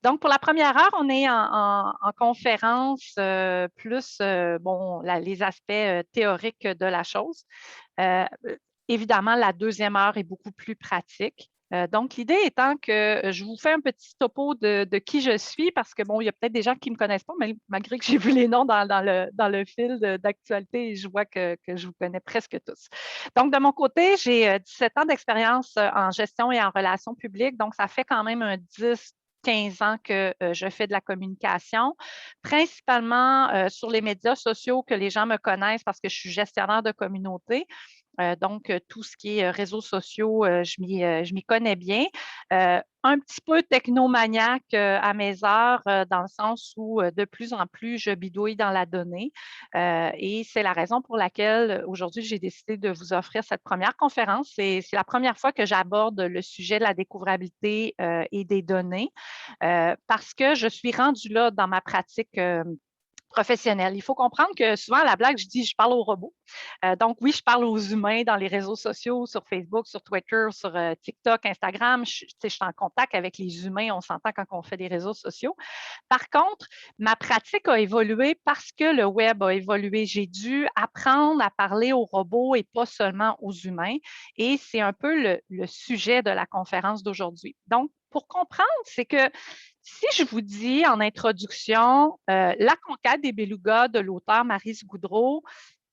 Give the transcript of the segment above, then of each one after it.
Donc, pour la première heure, on est en conférence plus les aspects théoriques de la chose. Euh, Évidemment, la deuxième heure est beaucoup plus pratique. Donc, l'idée étant que je vous fais un petit topo de qui je suis, parce que, bon, il y a peut-être des gens qui ne me connaissent pas, malgré que j'ai vu les noms dans le fil d'actualité et je vois que je vous connais presque tous. Donc, de mon côté, j'ai 17 ans d'expérience en gestion et en relations publiques. Donc, ça fait quand même un 10-15 ans que je fais de la communication, principalement sur les médias sociaux que les gens me connaissent parce que je suis gestionnaire de communauté. Donc, tout ce qui est réseaux sociaux, je m'y connais bien. Un petit peu technomaniaque à mes heures, dans le sens où de plus en plus, je bidouille dans la donnée. Et c'est la raison pour laquelle aujourd'hui, j'ai décidé de vous offrir cette première conférence. C'est la première fois que j'aborde le sujet de la découvrabilité et des données, parce que je suis rendue là dans ma pratique professionnelle. Il faut comprendre que souvent, à la blague, je dis je parle aux robots. Donc, oui, je parle aux humains dans les réseaux sociaux, sur Facebook, sur Twitter, sur TikTok, Instagram. Je suis en contact avec les humains, on s'entend quand on fait des réseaux sociaux. Par contre, ma pratique a évolué parce que le web a évolué. J'ai dû apprendre à parler aux robots et pas seulement aux humains. Et c'est un peu le sujet de la conférence d'aujourd'hui. Donc, pour comprendre, c'est que si je vous dis en introduction, La conquête des belugas de l'auteur Maryse Goudreau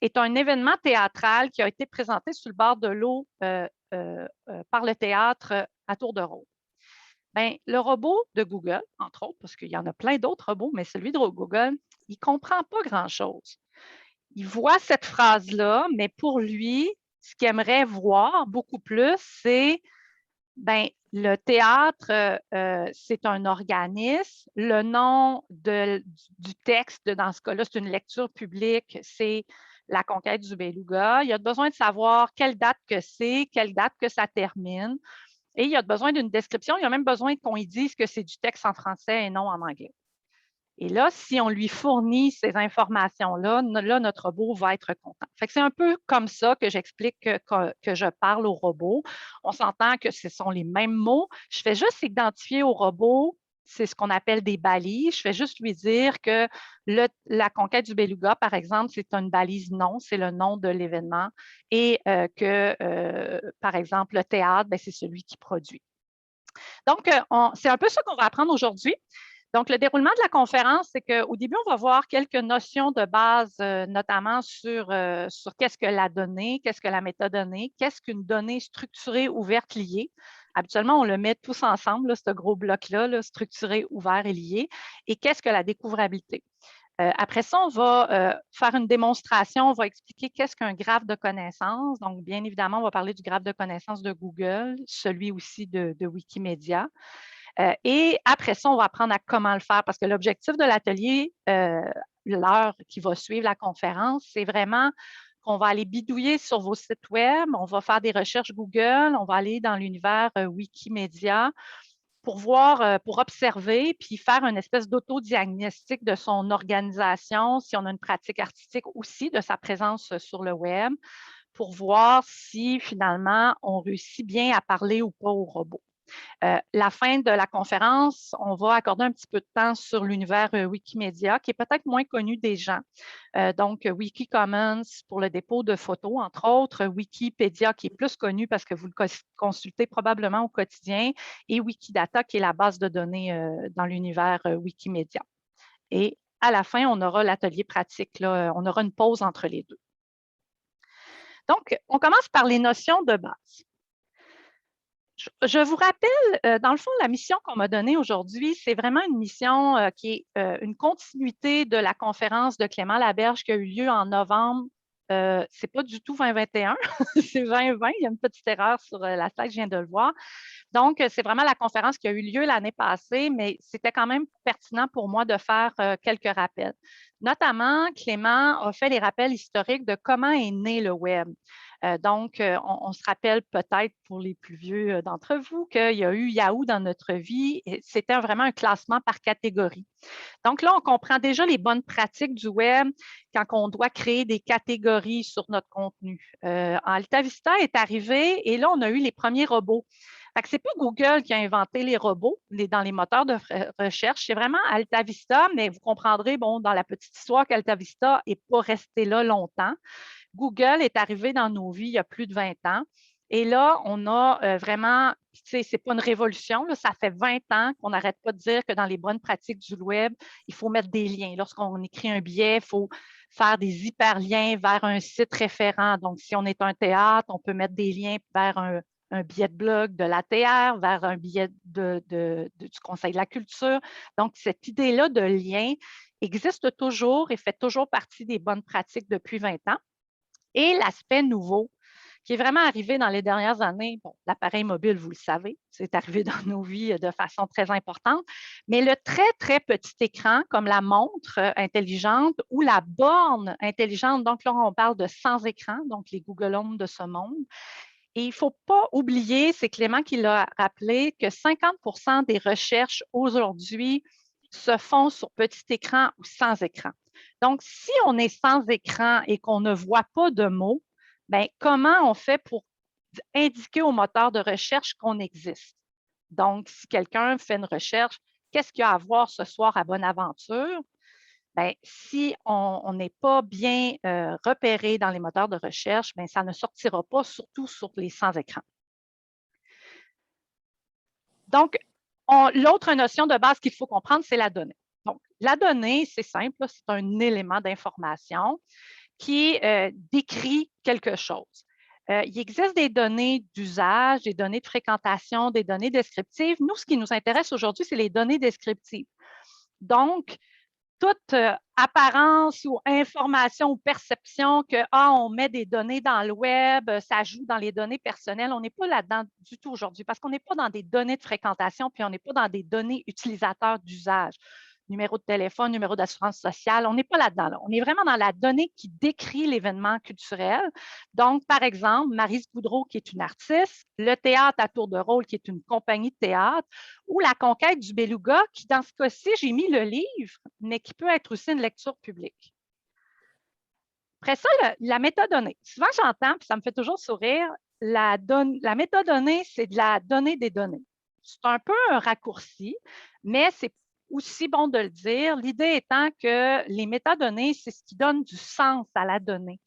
est un événement théâtral qui a été présenté sur le bord de l'eau par le théâtre à tour de rôle. Bien, le robot de Google, entre autres, parce qu'il y en a plein d'autres robots, mais celui de Google, il ne comprend pas grand-chose. Il voit cette phrase-là, mais pour lui, ce qu'il aimerait voir beaucoup plus, c'est ben, le théâtre, c'est un organisme. Le nom du texte, dans ce cas-là, c'est une lecture publique, c'est La conquête du beluga. Il a besoin de savoir quelle date que c'est, quelle date que ça termine. Et il a besoin d'une description. Il a même besoin qu'on lui dise que c'est du texte en français et non en anglais. Et là, si on lui fournit ces informations-là, là, notre robot va être content. Fait que c'est un peu comme ça que j'explique que je parle au robot. On s'entend que ce sont les mêmes mots. Je fais juste identifier au robot, c'est ce qu'on appelle des balises. Je fais juste lui dire que la conquête du beluga, par exemple, c'est une balise non, c'est le nom de l'événement. Et par exemple, le théâtre, ben, c'est celui qui produit. Donc, c'est un peu ça qu'on va apprendre aujourd'hui. Donc, le déroulement de la conférence, c'est qu'au début, on va voir quelques notions de base, notamment sur qu'est-ce que la donnée, qu'est-ce que la métadonnée, qu'est-ce qu'une donnée structurée, ouverte, liée. Habituellement, on le met tous ensemble, là, ce gros bloc-là, là, structuré, ouvert et lié. Et qu'est-ce que la découvrabilité? Après ça, on va faire une démonstration, on va expliquer qu'est-ce qu'un graphe de connaissances. Donc, bien évidemment, on va parler du graphe de connaissances de Google, celui aussi de Wikimedia. Et après ça, on va apprendre à comment le faire parce que l'objectif de l'atelier, l'heure qui va suivre la conférence, c'est vraiment qu'on va aller bidouiller sur vos sites web, on va faire des recherches Google, on va aller dans l'univers Wikimedia pour voir, pour observer, puis faire une espèce d'autodiagnostic de son organisation, si on a une pratique artistique aussi, de sa présence sur le web, pour voir si finalement on réussit bien à parler ou pas au robot. La fin de la conférence, on va accorder un petit peu de temps sur l'univers Wikimedia, qui est peut-être moins connu des gens. Donc, Wikicommons pour le dépôt de photos, entre autres, Wikipédia, qui est plus connu parce que vous le consultez probablement au quotidien, et Wikidata, qui est la base de données dans l'univers Wikimedia. Et à la fin, on aura l'atelier pratique, là, on aura une pause entre les deux. Donc, on commence par les notions de base. Je vous rappelle, dans le fond, la mission qu'on m'a donnée aujourd'hui, c'est vraiment une mission qui est une continuité de la conférence de Clément Laberge qui a eu lieu en novembre. Ce n'est pas du tout 2021, c'est 2020. Il y a une petite erreur sur la slide, je viens de le voir. Donc, c'est vraiment la conférence qui a eu lieu l'année passée, mais c'était quand même pertinent pour moi de faire quelques rappels. Notamment, Clément a fait les rappels historiques de comment est né le web. Donc, on se rappelle peut-être pour les plus vieux d'entre vous qu'il y a eu Yahoo dans notre vie. C'était vraiment un classement par catégorie. Donc là, on comprend déjà les bonnes pratiques du web quand on doit créer des catégories sur notre contenu. Altavista est arrivé et là, on a eu les premiers robots. Fait que c'est pas Google qui a inventé les robots dans les moteurs de recherche, c'est vraiment AltaVista, mais vous comprendrez, bon, dans la petite histoire qu'AltaVista n'est pas resté là longtemps. Google est arrivé dans nos vies il y a plus de 20 ans. Et là, on a vraiment, tu sais, c'est pas une révolution, là, ça fait 20 ans qu'on n'arrête pas de dire que dans les bonnes pratiques du web, il faut mettre des liens. Lorsqu'on écrit un billet, il faut faire des hyperliens vers un site référent. Donc, si on est un théâtre, on peut mettre des liens vers un billet de blog de l'ATR, vers un billet du Conseil de la culture. Donc, cette idée-là de lien existe toujours et fait toujours partie des bonnes pratiques depuis 20 ans. Et l'aspect nouveau, qui est vraiment arrivé dans les dernières années, bon, l'appareil mobile, vous le savez, c'est arrivé dans nos vies de façon très importante, mais le très, très petit écran, comme la montre intelligente ou la borne intelligente, donc là, on parle de sans écran, donc les Google Home de ce monde. Et il ne faut pas oublier, c'est Clément qui l'a rappelé, que 50% des recherches aujourd'hui se font sur petit écran ou sans écran. Donc, si on est sans écran et qu'on ne voit pas de mots, bien, comment on fait pour indiquer au moteur de recherche qu'on existe? Donc, si quelqu'un fait une recherche, qu'est-ce qu'il y a à voir ce soir à Bonaventure? Bien, si on n'est pas bien repéré dans les moteurs de recherche, bien, ça ne sortira pas, surtout sur les sans-écrans. Donc, l'autre notion de base qu'il faut comprendre, c'est la donnée. Donc, la donnée, c'est simple, c'est un élément d'information qui décrit quelque chose. Il existe des données d'usage, des données de fréquentation, des données descriptives. Nous, ce qui nous intéresse aujourd'hui, c'est les données descriptives. Donc, toute apparence ou information ou perception que on met des données dans le web, ça joue dans les données personnelles. On n'est pas là-dedans du tout aujourd'hui parce qu'on n'est pas dans des données de fréquentation puis on n'est pas dans des données utilisateurs d'usage. Numéro de téléphone, numéro d'assurance sociale, on n'est pas là-dedans. Là. On est vraiment dans la donnée qui décrit l'événement culturel. Donc, par exemple, Maryse Goudreau, qui est une artiste, le théâtre à tour de rôle, qui est une compagnie de théâtre, ou la conquête du beluga, qui, dans ce cas-ci, j'ai mis le livre, mais qui peut être aussi une lecture publique. Après ça, la métadonnée. Souvent, j'entends, puis ça me fait toujours sourire, la métadonnée, c'est de la donnée des données. C'est un peu un raccourci, mais c'est aussi bon de le dire. L'idée étant que les métadonnées, c'est ce qui donne du sens à la donnée.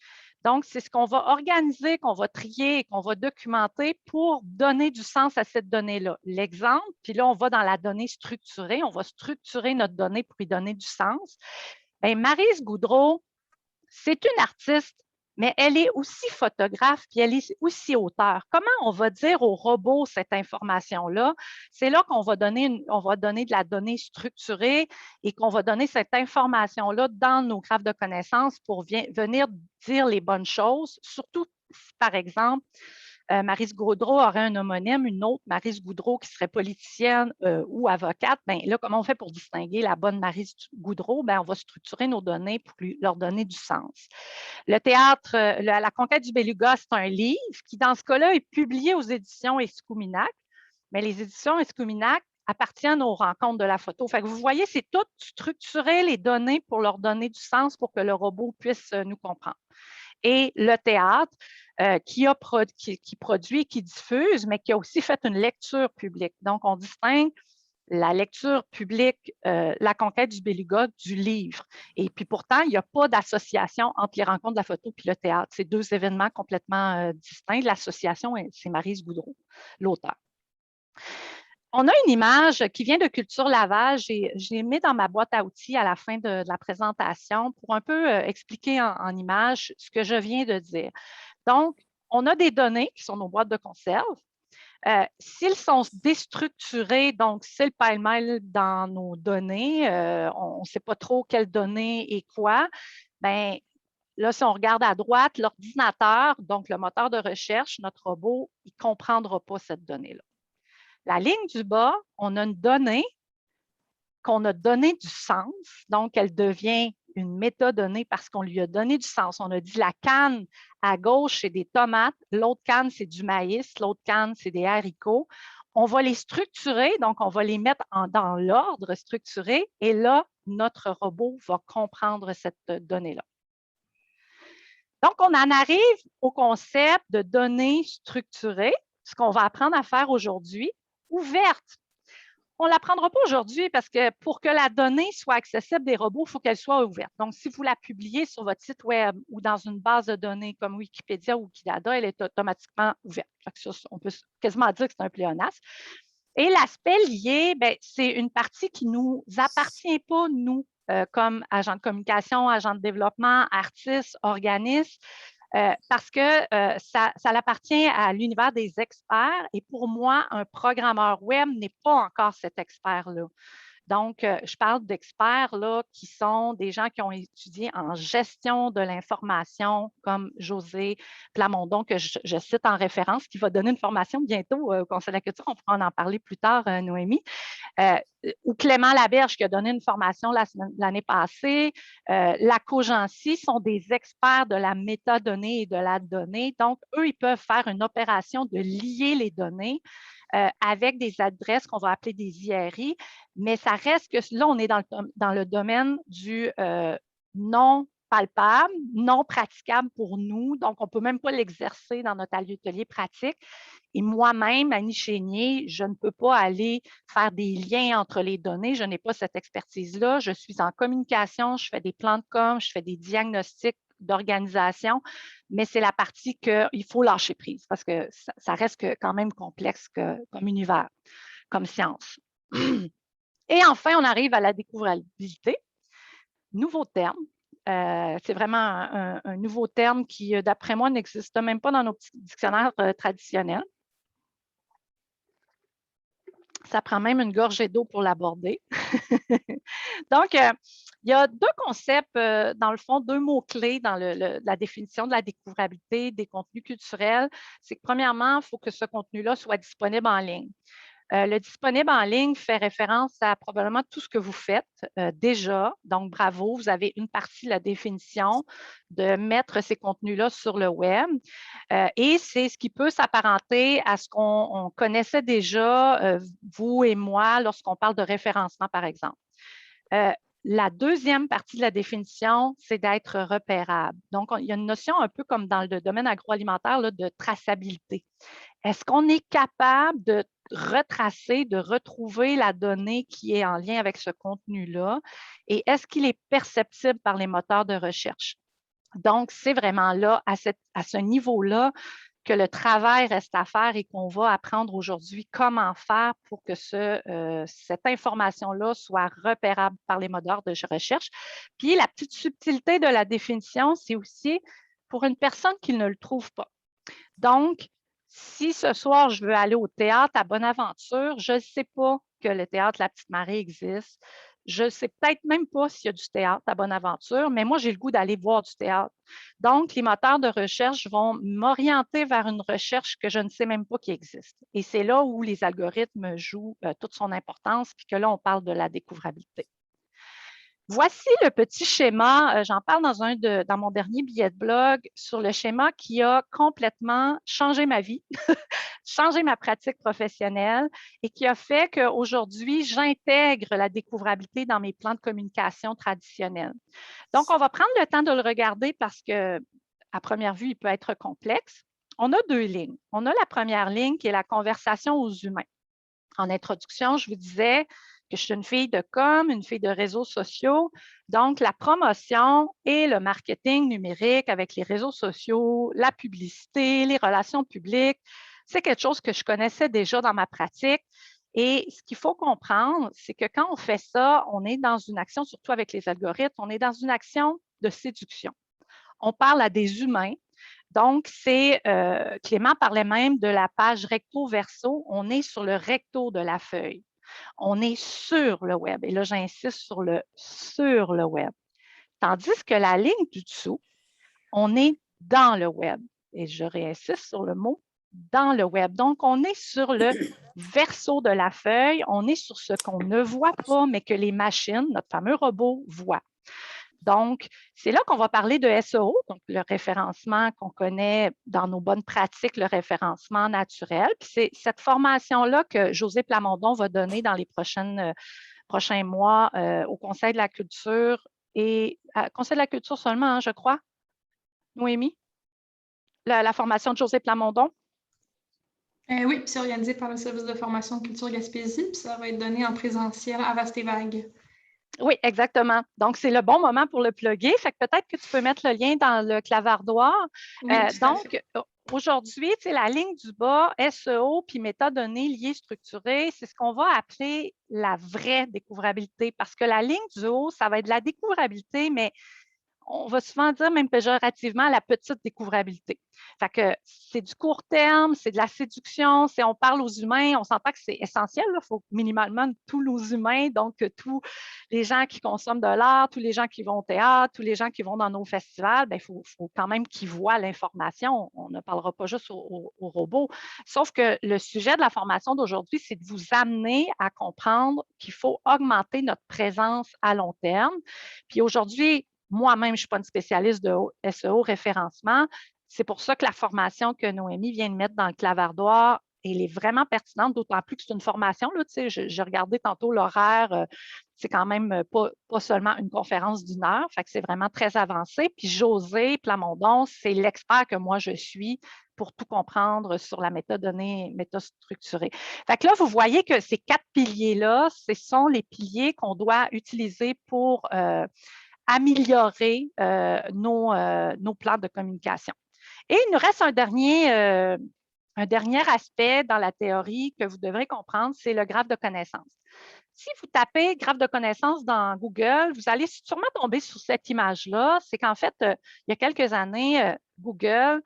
Donc, c'est ce qu'on va organiser, qu'on va trier, qu'on va documenter pour donner du sens à cette donnée-là. L'exemple, puis là, on va dans la donnée structurée, on va structurer notre donnée pour y donner du sens. Bien, Maryse Goudreau, c'est une artiste, mais elle est aussi photographe, puis elle est aussi auteure. Comment on va dire au robot cette information-là? C'est là qu'on va donner, de la donnée structurée et qu'on va donner cette information-là dans nos graphes de connaissances pour venir dire les bonnes choses, surtout si, par exemple, Maryse Goudreau aurait un homonyme, une autre Maryse Goudreau qui serait politicienne ou avocate. Bien, là, comment on fait pour distinguer la bonne Maryse Goudreau? Bien, on va structurer nos données pour leur donner du sens. Le théâtre, la conquête du beluga, c'est un livre qui, dans ce cas-là, est publié aux éditions Escuminac. Mais les éditions Escuminac appartiennent aux rencontres de la photo. Fait que vous voyez, c'est tout structurer les données pour leur donner du sens pour que le robot puisse nous comprendre. Et le théâtre, qui produit et qui diffuse, mais qui a aussi fait une lecture publique. Donc, on distingue la lecture publique, la conquête du beluga, du livre. Et puis pourtant, il n'y a pas d'association entre les rencontres de la photo et le théâtre. C'est deux événements complètement distincts. L'association, c'est Maryse Goudreau, l'auteur. On a une image qui vient de Culture Laval. Je l'ai mis dans ma boîte à outils à la fin de la présentation pour un peu expliquer en image ce que je viens de dire. Donc, on a des données qui sont nos boîtes de conserve. S'ils sont déstructurés, donc c'est le pêle-mêle dans nos données, on ne sait pas trop quelles données et quoi, bien, là, si on regarde à droite, l'ordinateur, donc le moteur de recherche, notre robot, il ne comprendra pas cette donnée-là. La ligne du bas, on a une donnée qu'on a donné du sens, donc elle devient une métadonnée parce qu'on lui a donné du sens. On a dit la canne à gauche, c'est des tomates, l'autre canne, c'est du maïs, l'autre canne, c'est des haricots. On va les structurer, donc on va les mettre dans l'ordre structuré, et là, notre robot va comprendre cette donnée-là. Donc, on en arrive au concept de données structurées. ce qu'on va apprendre à faire aujourd'hui, ouverte. On ne l'apprendra pas aujourd'hui parce que pour que la donnée soit accessible des robots, il faut qu'elle soit ouverte. Donc, si vous la publiez sur votre site web ou dans une base de données comme Wikipédia ou Wikidata, elle est automatiquement ouverte. Ça, on peut quasiment dire que c'est un pléonasme. Et l'aspect lié, c'est une partie qui ne nous appartient pas, nous, comme agents de communication, agents de développement, artistes, organismes, parce que ça appartient à l'univers des experts. Et pour moi, un programmeur web n'est pas encore cet expert-là. Donc, je parle d'experts là, qui sont des gens qui ont étudié en gestion de l'information, comme José Plamondon, que je cite en référence, qui va donner une formation bientôt au Conseil de la culture. On pourra en parler plus tard, Noémie. Ou Clément Laberge, qui a donné une formation l'année passée. La Cogency sont des experts de la métadonnée et de la donnée. Donc, eux, ils peuvent faire une opération de lier les données avec des adresses qu'on va appeler des IRI, mais ça reste que là, on est dans le domaine du non palpable, non praticable pour nous, donc on ne peut même pas l'exercer dans notre atelier pratique. Et moi-même, Annie Chénier, je ne peux pas aller faire des liens entre les données, je n'ai pas cette expertise-là, je suis en communication, je fais des plans de com, je fais des diagnostics d'organisation, mais c'est la partie qu'il faut lâcher prise parce que ça reste quand même complexe comme univers, comme science. Et enfin, on arrive à la découvrabilité. Nouveau terme. C'est vraiment un nouveau terme qui, d'après moi, n'existe même pas dans nos petits dictionnaires traditionnels. Ça prend même une gorgée d'eau pour l'aborder. Donc, il y a deux concepts, dans le fond, deux mots-clés dans la définition de la découvrabilité des contenus culturels. C'est que, premièrement, il faut que ce contenu-là soit disponible en ligne. Le disponible en ligne fait référence à probablement tout ce que vous faites déjà. Donc, bravo, vous avez une partie de la définition de mettre ces contenus-là sur le web. Et c'est ce qui peut s'apparenter à ce qu'on connaissait déjà, vous et moi, lorsqu'on parle de référencement, par exemple. La deuxième partie de la définition, c'est d'être repérable. Donc, il y a une notion un peu comme dans le domaine agroalimentaire là, de traçabilité. Est-ce qu'on est capable de retracer, de retrouver la donnée qui est en lien avec ce contenu-là? Et est-ce qu'il est perceptible par les moteurs de recherche? Donc, c'est vraiment là, à ce niveau-là, que le travail reste à faire et qu'on va apprendre aujourd'hui comment faire pour que cette information-là soit repérable par les moteurs de recherche. Puis, la petite subtilité de la définition, c'est aussi pour une personne qui ne le trouve pas. Donc, si ce soir, je veux aller au théâtre à Bonaventure, je ne sais pas que le théâtre La Petite Marie existe. Je ne sais peut-être même pas s'il y a du théâtre à Bonaventure, mais moi, j'ai le goût d'aller voir du théâtre. Donc, les moteurs de recherche vont m'orienter vers une recherche que je ne sais même pas qui existe. Et c'est là où les algorithmes jouent toute son importance, puis que là, on parle de la découvrabilité. Voici le petit schéma, j'en parle dans mon dernier billet de blog, sur le schéma qui a complètement changé ma vie, changé ma pratique professionnelle et qui a fait qu'aujourd'hui, j'intègre la découvrabilité dans mes plans de communication traditionnels. Donc, on va prendre le temps de le regarder parce que, à première vue, il peut être complexe. On a deux lignes. On a la première ligne qui est la conversation aux humains. En introduction, je vous disais que je suis une fille de com, une fille de réseaux sociaux. Donc, la promotion et le marketing numérique avec les réseaux sociaux, la publicité, les relations publiques, c'est quelque chose que je connaissais déjà dans ma pratique. Et ce qu'il faut comprendre, c'est que quand on fait ça, on est dans une action, surtout avec les algorithmes, on est dans une action de séduction. On parle à des humains. Donc, Clément parlait même de la page recto-verso. On est sur le recto de la feuille. On est sur le web. Et là, j'insiste sur le web. Tandis que la ligne du dessous, on est dans le web. Et je réinsiste sur le mot dans le web. Donc, on est sur le verso de la feuille. On est sur ce qu'on ne voit pas, mais que les machines, notre fameux robot, voient. Donc, c'est là qu'on va parler de SEO, donc le référencement qu'on connaît dans nos bonnes pratiques, le référencement naturel. Puis c'est cette formation-là que José Plamondon va donner dans les prochains mois au Conseil de la culture et Conseil de la culture seulement, hein, je crois, Noémie, la formation de José Plamondon. Oui, puis c'est organisé par le service de formation Culture Gaspésie, puis ça va être donné en présentiel à Vaste-et-Vague. Oui, exactement. Donc, c'est le bon moment pour le plugger. Fait que peut-être que tu peux mettre le lien dans le clavardoir. Oui, tout à fait. Aujourd'hui, la ligne du bas, SEO puis métadonnées liées structurées, c'est ce qu'on va appeler la vraie découvrabilité parce que la ligne du haut, ça va être de la découvrabilité, mais on va souvent dire, même péjorativement, la petite découvrabilité. Fait que c'est du court terme, c'est de la séduction, on parle aux humains, on s'entend que c'est essentiel, il faut minimalement tous nos humains, donc tous les gens qui consomment de l'art, tous les gens qui vont au théâtre, tous les gens qui vont dans nos festivals, il faut quand même qu'ils voient l'information. On ne parlera pas juste aux robots. Sauf que le sujet de la formation d'aujourd'hui, c'est de vous amener à comprendre qu'il faut augmenter notre présence à long terme. Puis aujourd'hui, moi-même, je ne suis pas une spécialiste de SEO référencement. C'est pour ça que la formation que Noémie vient de mettre dans le clavardoir, elle est vraiment pertinente, d'autant plus que c'est une formation. Là, j'ai regardé tantôt l'horaire, c'est quand même pas seulement une conférence d'1 heure, fait que c'est vraiment très avancé. Puis José Plamondon, c'est l'expert que moi je suis pour tout comprendre sur la métadonnée, métastructurée. Fait que là, vous voyez que ces 4 piliers-là, ce sont les piliers qu'on doit utiliser pour améliorer nos plans de communication. Et il nous reste un dernier aspect dans la théorie que vous devrez comprendre, c'est le graphe de connaissances. Si vous tapez graphe de connaissances dans Google, vous allez sûrement tomber sur cette image-là. C'est qu'en fait, il y a quelques années, Google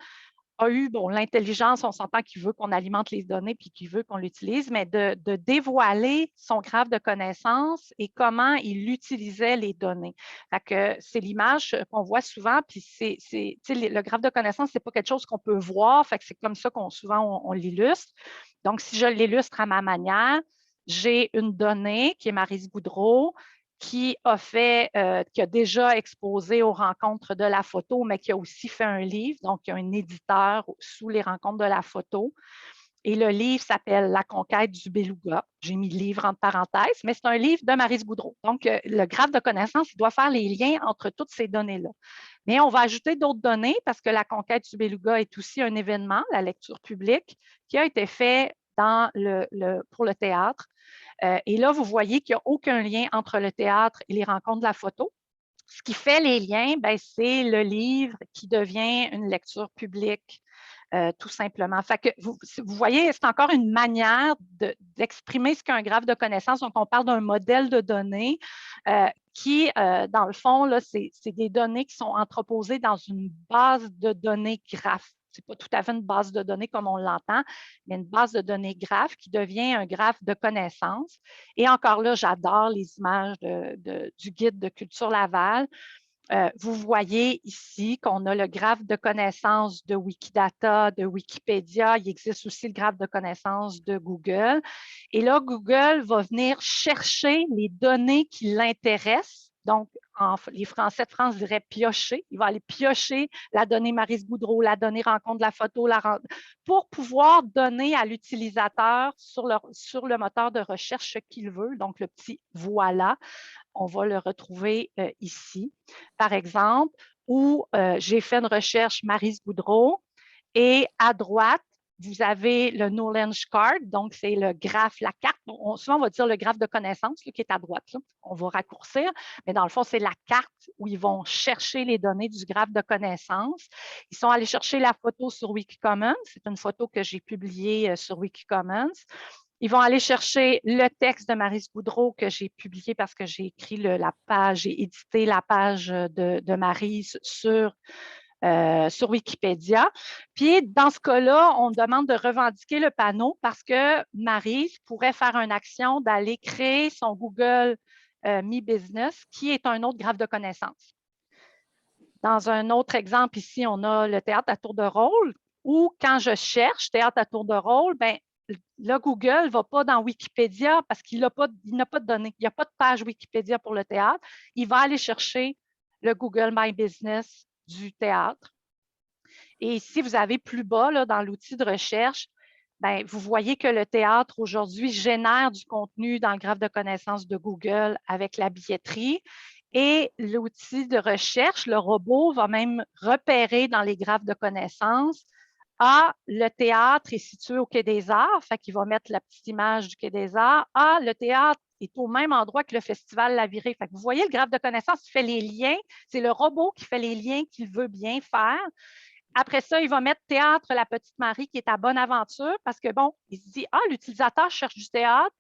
a eu, l'intelligence, on s'entend qu'il veut qu'on alimente les données puis qu'il veut qu'on l'utilise, mais de dévoiler son graphe de connaissances et comment il utilisait les données. Fait que c'est l'image qu'on voit souvent, puis le graphe de connaissances, c'est pas quelque chose qu'on peut voir, fait que c'est comme ça qu'on souvent on l'illustre. Donc, si je l'illustre à ma manière, j'ai une donnée qui est Maryse Boudreau, qui a déjà exposé aux rencontres de la photo, mais qui a aussi fait un livre. Donc, il y a un éditeur sous les rencontres de la photo. Et le livre s'appelle La conquête du beluga. J'ai mis livre entre parenthèses, mais c'est un livre de Maryse Boudreau. Donc, le graphe de connaissances, il doit faire les liens entre toutes ces données-là. Mais on va ajouter d'autres données parce que la conquête du beluga est aussi un événement, la lecture publique, qui a été fait pour le théâtre. Et là, vous voyez qu'il n'y a aucun lien entre le théâtre et les rencontres de la photo. Ce qui fait les liens, c'est le livre qui devient une lecture publique, tout simplement. Fait que vous voyez, c'est encore une manière d'exprimer ce qu'est un graphe de connaissances. Donc, on parle d'un modèle de données qui, dans le fond, c'est des données qui sont entreposées dans une base de données graphe. Ce n'est pas tout à fait une base de données comme on l'entend, mais une base de données graphe qui devient un graphe de connaissances. Et encore là, j'adore les images du guide de Culture Laval. Vous voyez ici qu'on a le graphe de connaissances de Wikidata, de Wikipédia. Il existe aussi le graphe de connaissances de Google. Et là, Google va venir chercher les données qui l'intéressent. Donc, les Français de France diraient piocher. Il va aller piocher la donnée Maryse Boudreau, la donnée rencontre de la photo, pour pouvoir donner à l'utilisateur sur le moteur de recherche ce qu'il veut. Donc, le petit voilà. On va le retrouver ici, par exemple, où j'ai fait une recherche Maryse Boudreau et à droite, vous avez le Knowledge Card, donc c'est le graphe, la carte. Souvent, on va dire le graphe de connaissances qui est à droite. Là. On va raccourcir, mais dans le fond, c'est la carte où ils vont chercher les données du graphe de connaissances. Ils sont allés chercher la photo sur Wikicommons. C'est une photo que j'ai publiée sur Wikicommons. Ils vont aller chercher le texte de Maryse Boudreau que j'ai publié parce que j'ai écrit la page, j'ai édité la page de Maryse sur Wikipédia. Puis, dans ce cas-là, on demande de revendiquer le panneau parce que Maryse pourrait faire une action d'aller créer son Google Me Business, qui est un autre graphe de connaissances. Dans un autre exemple, ici, on a le théâtre à tour de rôle, où quand je cherche théâtre à tour de rôle, là, Google ne va pas dans Wikipédia parce qu'il n'a pas de données. Il n'y a pas de page Wikipédia pour le théâtre. Il va aller chercher le Google My Business du théâtre. Et ici, vous avez plus bas, là, dans l'outil de recherche, vous voyez que le théâtre aujourd'hui génère du contenu dans le graphe de connaissances de Google avec la billetterie. Et l'outil de recherche, le robot, va même repérer dans les graphes de connaissances Le théâtre est situé au Quai des Arts, fait qu'il va mettre la petite image du Quai des Arts. Le théâtre est au même endroit que le Festival La Virée. Fait que vous voyez, le graphe de connaissances qui fait les liens. C'est le robot qui fait les liens qu'il veut bien faire. Après ça, il va mettre Théâtre La Petite Marie qui est à Bonaventure parce que, bon, il se dit, l'utilisateur cherche du théâtre.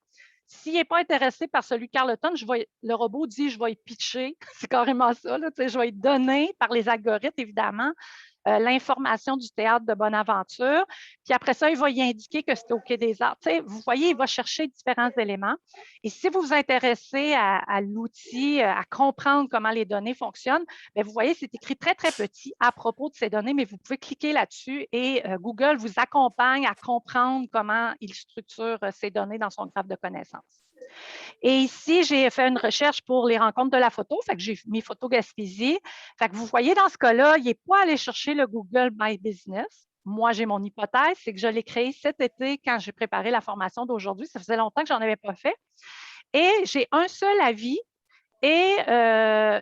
S'il n'est pas intéressé par celui Carleton, le robot dit, je vais y pitcher. C'est carrément ça. Là, je vais y donner par les algorithmes, évidemment, l'information du théâtre de Bonaventure. Puis après ça, il va y indiquer que c'est au Quai des Arts. Vous voyez, il va chercher différents éléments. Et si vous vous intéressez à l'outil, à comprendre comment les données fonctionnent, bien, vous voyez, c'est écrit très, très petit à propos de ces données, mais vous pouvez cliquer là-dessus et Google vous accompagne à comprendre comment il structure ces données dans son graphe de connaissances. Et ici, j'ai fait une recherche pour les rencontres de la photo, fait que j'ai mis Photo Gaspésie. Fait que vous voyez, dans ce cas-là, il n'est pas allé chercher le Google My Business. Moi, j'ai mon hypothèse, c'est que je l'ai créé cet été quand j'ai préparé la formation d'aujourd'hui. Ça faisait longtemps que je n'en avais pas fait. Et j'ai un seul avis. Et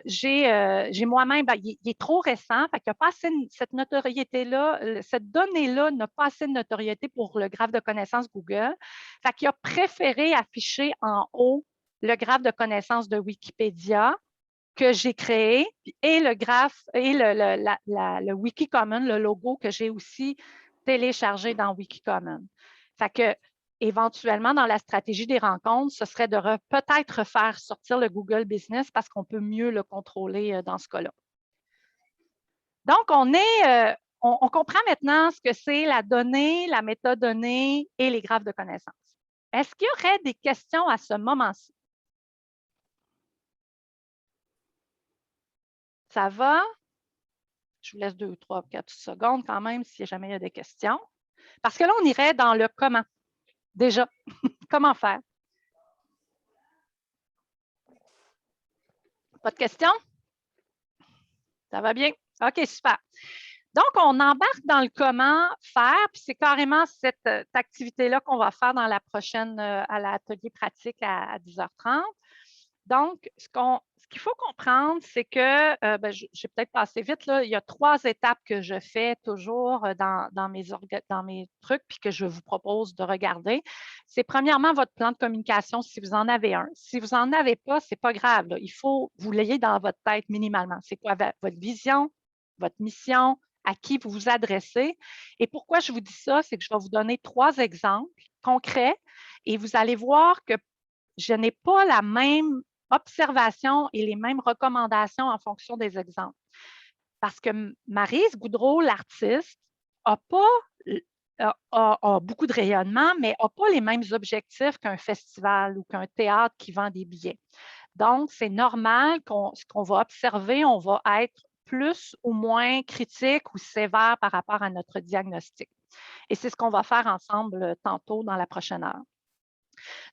j'ai moi-même, il est trop récent, fait qu'il n'y a pas assez cette notoriété-là, cette donnée-là n'a pas assez de notoriété pour le graphe de connaissances Google. Fait qu'il a préféré afficher en haut le graphe de connaissances de Wikipédia que j'ai créé et le graphe et le Wikicommon, le logo que j'ai aussi téléchargé dans Wikicommon. Fait que éventuellement, dans la stratégie des rencontres, ce serait de peut-être faire sortir le Google Business parce qu'on peut mieux le contrôler dans ce cas-là. Donc, on comprend maintenant ce que c'est la donnée, la métadonnée et les graphes de connaissances. Est-ce qu'il y aurait des questions à ce moment-ci? Ça va? Je vous laisse 2, 3, 4 secondes quand même si jamais il y a des questions. Parce que là, on irait dans le comment. Déjà, comment faire? Pas de questions? Ça va bien? OK, super. Donc, on embarque dans le comment faire, puis c'est carrément cette activité-là qu'on va faire dans la prochaine, à l'atelier pratique à 10h30. Donc, ce qu'il faut comprendre, c'est que, j'ai peut-être passé vite, là, il y a 3 étapes que je fais toujours dans mes trucs, puis que je vous propose de regarder. C'est premièrement votre plan de communication, si vous en avez un. Si vous n'en avez pas, ce n'est pas grave. Là. Il faut que vous l'ayez dans votre tête minimalement. C'est quoi votre vision, votre mission, à qui vous vous adressez. Et pourquoi je vous dis ça, c'est que je vais vous donner 3 exemples concrets et vous allez voir que je n'ai pas la même observation et les mêmes recommandations en fonction des exemples. Parce que Maryse Goudreau, l'artiste, a beaucoup de rayonnement, mais n'a pas les mêmes objectifs qu'un festival ou qu'un théâtre qui vend des billets. Donc, c'est normal ce qu'on va observer, on va être plus ou moins critique ou sévère par rapport à notre diagnostic. Et c'est ce qu'on va faire ensemble tantôt dans la prochaine heure.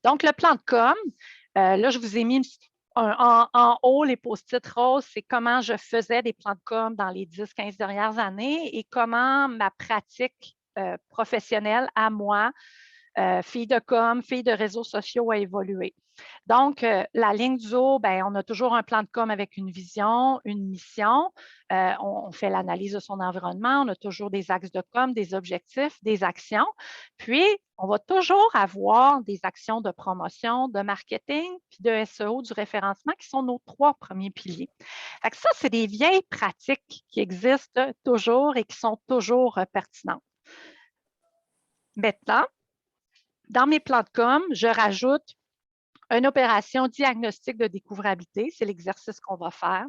Donc, le plan de com, là, je vous ai mis en haut les post-it roses, c'est comment je faisais des plans de com dans les 10-15 dernières années et comment ma pratique professionnelle à moi, fille de com, fille de réseaux sociaux a évolué. Donc, la ligne du haut, bien, on a toujours un plan de com avec une vision, une mission. On fait l'analyse de son environnement. On a toujours des axes de com, des objectifs, des actions. Puis, on va toujours avoir des actions de promotion, de marketing, puis de SEO, du référencement, qui sont nos 3 premiers piliers. Fait que ça, c'est des vieilles pratiques qui existent toujours et qui sont toujours pertinentes. Maintenant, dans mes plans de com, je rajoute une opération diagnostic de découvrabilité, c'est l'exercice qu'on va faire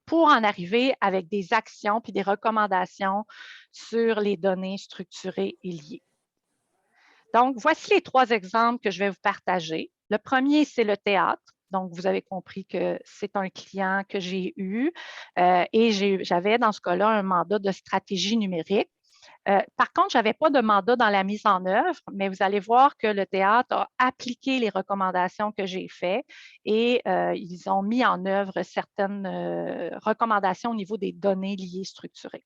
pour en arriver avec des actions puis des recommandations sur les données structurées et liées. Donc, voici les 3 exemples que je vais vous partager. Le premier, c'est le théâtre. Donc, vous avez compris que c'est un client que j'ai eu et j'avais dans ce cas-là un mandat de stratégie numérique. Par contre, je n'avais pas de mandat dans la mise en œuvre, mais vous allez voir que le théâtre a appliqué les recommandations que j'ai faites et ils ont mis en œuvre certaines recommandations au niveau des données liées structurées.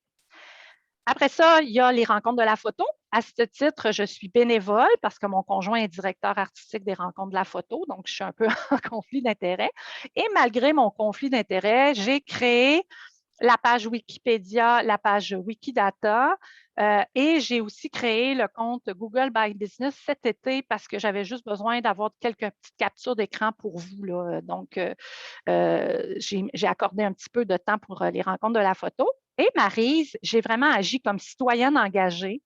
Après ça, il y a les rencontres de la photo. À ce titre, je suis bénévole parce que mon conjoint est directeur artistique des rencontres de la photo, donc je suis un peu en conflit d'intérêts. Et malgré mon conflit d'intérêts, j'ai créé la page Wikipédia, la page Wikidata, Et j'ai aussi créé le compte Google My Business cet été parce que j'avais juste besoin d'avoir quelques petites captures d'écran pour vous, là. Donc, j'ai accordé un petit peu de temps pour les rencontres de la photo. Et Maryse, j'ai vraiment agi comme citoyenne engagée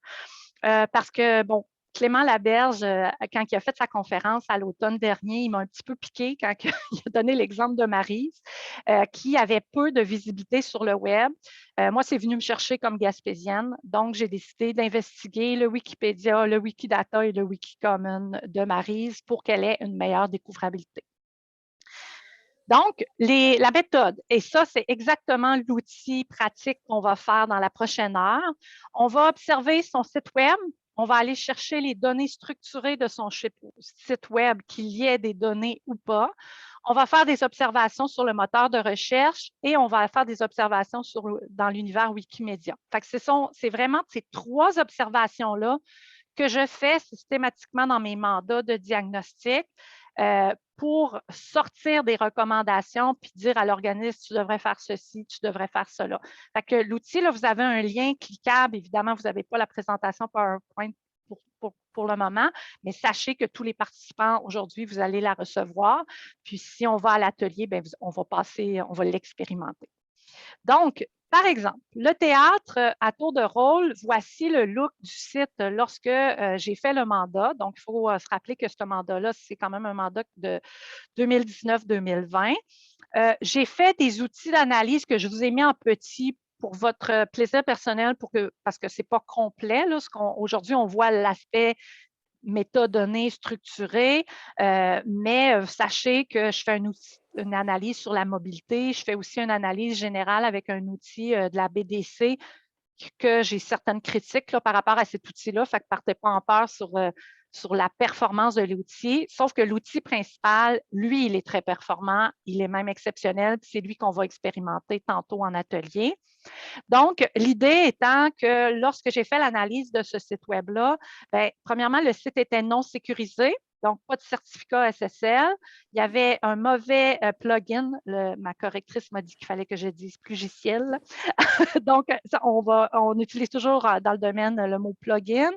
parce que, bon, Clément Laberge, quand il a fait sa conférence à l'automne dernier, il m'a un petit peu piqué quand il a donné l'exemple de Maryse, qui avait peu de visibilité sur le web. Moi, c'est venu me chercher comme gaspésienne. Donc, j'ai décidé d'investiguer le Wikipédia, le Wikidata et le Wikicommon de Maryse pour qu'elle ait une meilleure découvrabilité. Donc, la méthode, et ça, c'est exactement l'outil pratique qu'on va faire dans la prochaine heure. On va observer son site web. On va aller chercher les données structurées de son site web, qu'il y ait des données ou pas. On va faire des observations sur le moteur de recherche et on va faire des observations dans l'univers Wikimedia. C'est vraiment ces 3 observations-là que je fais systématiquement dans mes mandats de diagnostic pour sortir des recommandations puis dire à l'organisme, tu devrais faire ceci, tu devrais faire cela. Fait que l'outil, là, vous avez un lien cliquable. Évidemment, vous n'avez pas la présentation PowerPoint pour le moment, mais sachez que tous les participants aujourd'hui, vous allez la recevoir. Puis si on va à l'atelier, on va l'expérimenter. Donc, par exemple, le théâtre à tour de rôle, voici le look du site lorsque j'ai fait le mandat. Donc, il faut se rappeler que ce mandat-là, c'est quand même un mandat de 2019-2020. J'ai fait des outils d'analyse que je vous ai mis en petit pour votre plaisir personnel, parce que ce n'est pas complet. Aujourd'hui, on voit l'aspect métadonnées structurées, mais sachez que je fais une analyse sur la mobilité. Je fais aussi une analyse générale avec un outil de la BDC que j'ai certaines critiques là, par rapport à cet outil-là. Fait que partez pas en peur sur la performance de l'outil. Sauf que l'outil principal, lui, il est très performant. Il est même exceptionnel. C'est lui qu'on va expérimenter tantôt en atelier. Donc, l'idée étant que lorsque j'ai fait l'analyse de ce site web-là, premièrement, le site était non sécurisé, donc pas de certificat SSL. Il y avait un mauvais plugin. Ma correctrice m'a dit qu'il fallait que je dise plugiciel. Donc, on utilise toujours dans le domaine le mot plugin.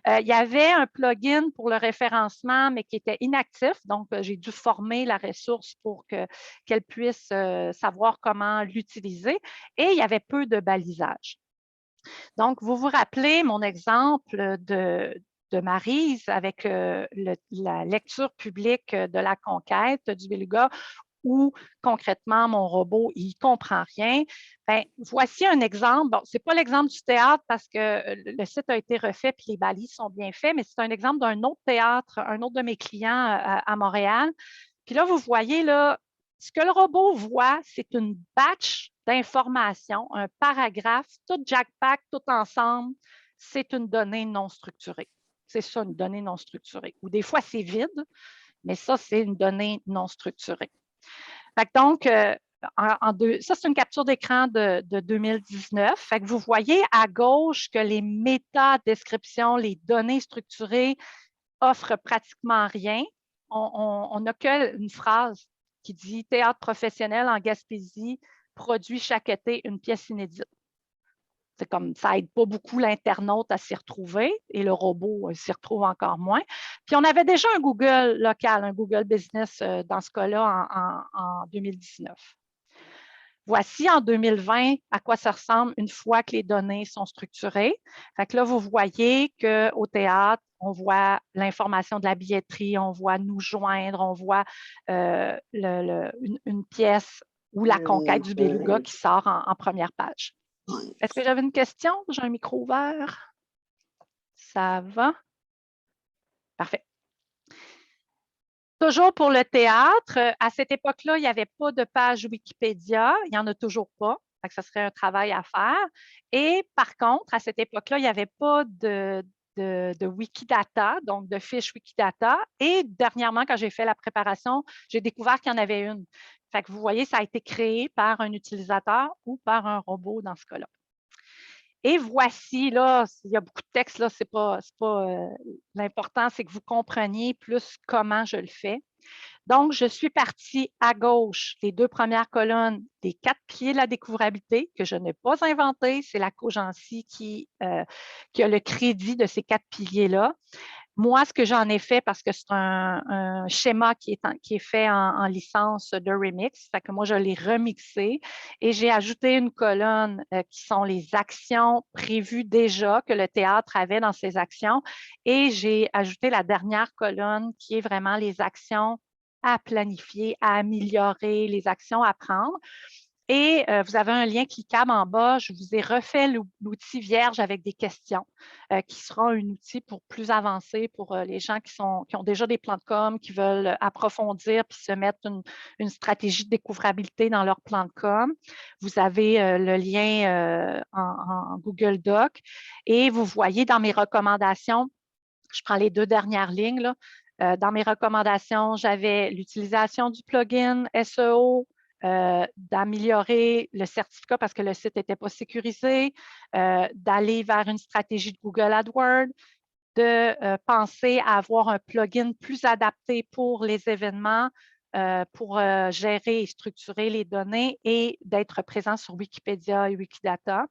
Il y avait un plugin pour le référencement, mais qui était inactif. Donc, j'ai dû former la ressource pour qu'elle puisse savoir comment l'utiliser. Et il y avait peu de balisage. Donc, vous vous rappelez mon exemple de Maryse avec la lecture publique de la conquête du Beluga, où concrètement, mon robot, il ne comprend rien. Voici un exemple. Bon, ce n'est pas l'exemple du théâtre parce que le site a été refait et les balises sont bien faits, mais c'est un exemple d'un autre théâtre, un autre de mes clients à Montréal. Puis là, vous voyez, là, ce que le robot voit, c'est une batch d'informations, un paragraphe, tout jackpack, tout ensemble. C'est une donnée non structurée. C'est ça, une donnée non structurée. Ou des fois, c'est vide, mais ça, c'est une donnée non structurée. Donc, ça, c'est une capture d'écran de 2019. Fait que vous voyez à gauche que les métadescriptions, les données structurées offrent pratiquement rien. On n'a qu'une phrase qui dit « Théâtre professionnel en Gaspésie produit chaque été une pièce inédite ». C'est comme ça n'aide pas beaucoup l'internaute à s'y retrouver et le robot s'y retrouve encore moins. Puis on avait déjà un Google local, un Google Business dans ce cas-là en 2019. Voici en 2020 à quoi ça ressemble une fois que les données sont structurées. Fait que là, vous voyez qu'au théâtre, on voit l'information de la billetterie, on voit nous joindre, on voit une pièce ou la conquête du Beluga qui sort en première page. Est-ce que j'avais une question? J'ai un micro ouvert. Ça va? Parfait. Toujours pour le théâtre, à cette époque-là, il n'y avait pas de page Wikipédia. Il n'y en a toujours pas. Ça serait un travail à faire. Et par contre, à cette époque-là, il n'y avait pas de Wikidata, donc de fiches Wikidata. Et dernièrement, quand j'ai fait la préparation, j'ai découvert qu'il y en avait une. Fait que vous voyez, ça a été créé par un utilisateur ou par un robot dans ce cas-là. Et voici, là, il y a beaucoup de texte, là, c'est pas l'important, c'est que vous compreniez plus comment je le fais. Donc, je suis partie à gauche, les 2 premières colonnes des 4 piliers de la découvrabilité que je n'ai pas inventé. C'est la Cogency qui a le crédit de ces 4 piliers-là. Moi, ce que j'en ai fait, parce que c'est un schéma qui est fait en licence de Remix, fait que moi, je l'ai remixé et j'ai ajouté une colonne qui sont les actions prévues déjà que le théâtre avait dans ses actions et j'ai ajouté la dernière colonne qui est vraiment les actions à planifier, à améliorer, les actions à prendre. Et vous avez un lien cliquable en bas. Je vous ai refait l'outil vierge avec des questions qui sera un outil pour plus avancer pour les gens qui ont déjà des plans de com, qui veulent approfondir puis se mettre une stratégie de découvrabilité dans leur plan de com. Vous avez le lien en Google Doc et vous voyez dans mes recommandations, je prends les 2 dernières lignes, là. Dans mes recommandations, j'avais l'utilisation du plugin SEO, d'améliorer le certificat parce que le site n'était pas sécurisé, d'aller vers une stratégie de Google AdWords, de penser à avoir un plugin plus adapté pour les événements, pour gérer et structurer les données et d'être présent sur Wikipédia et Wikidata.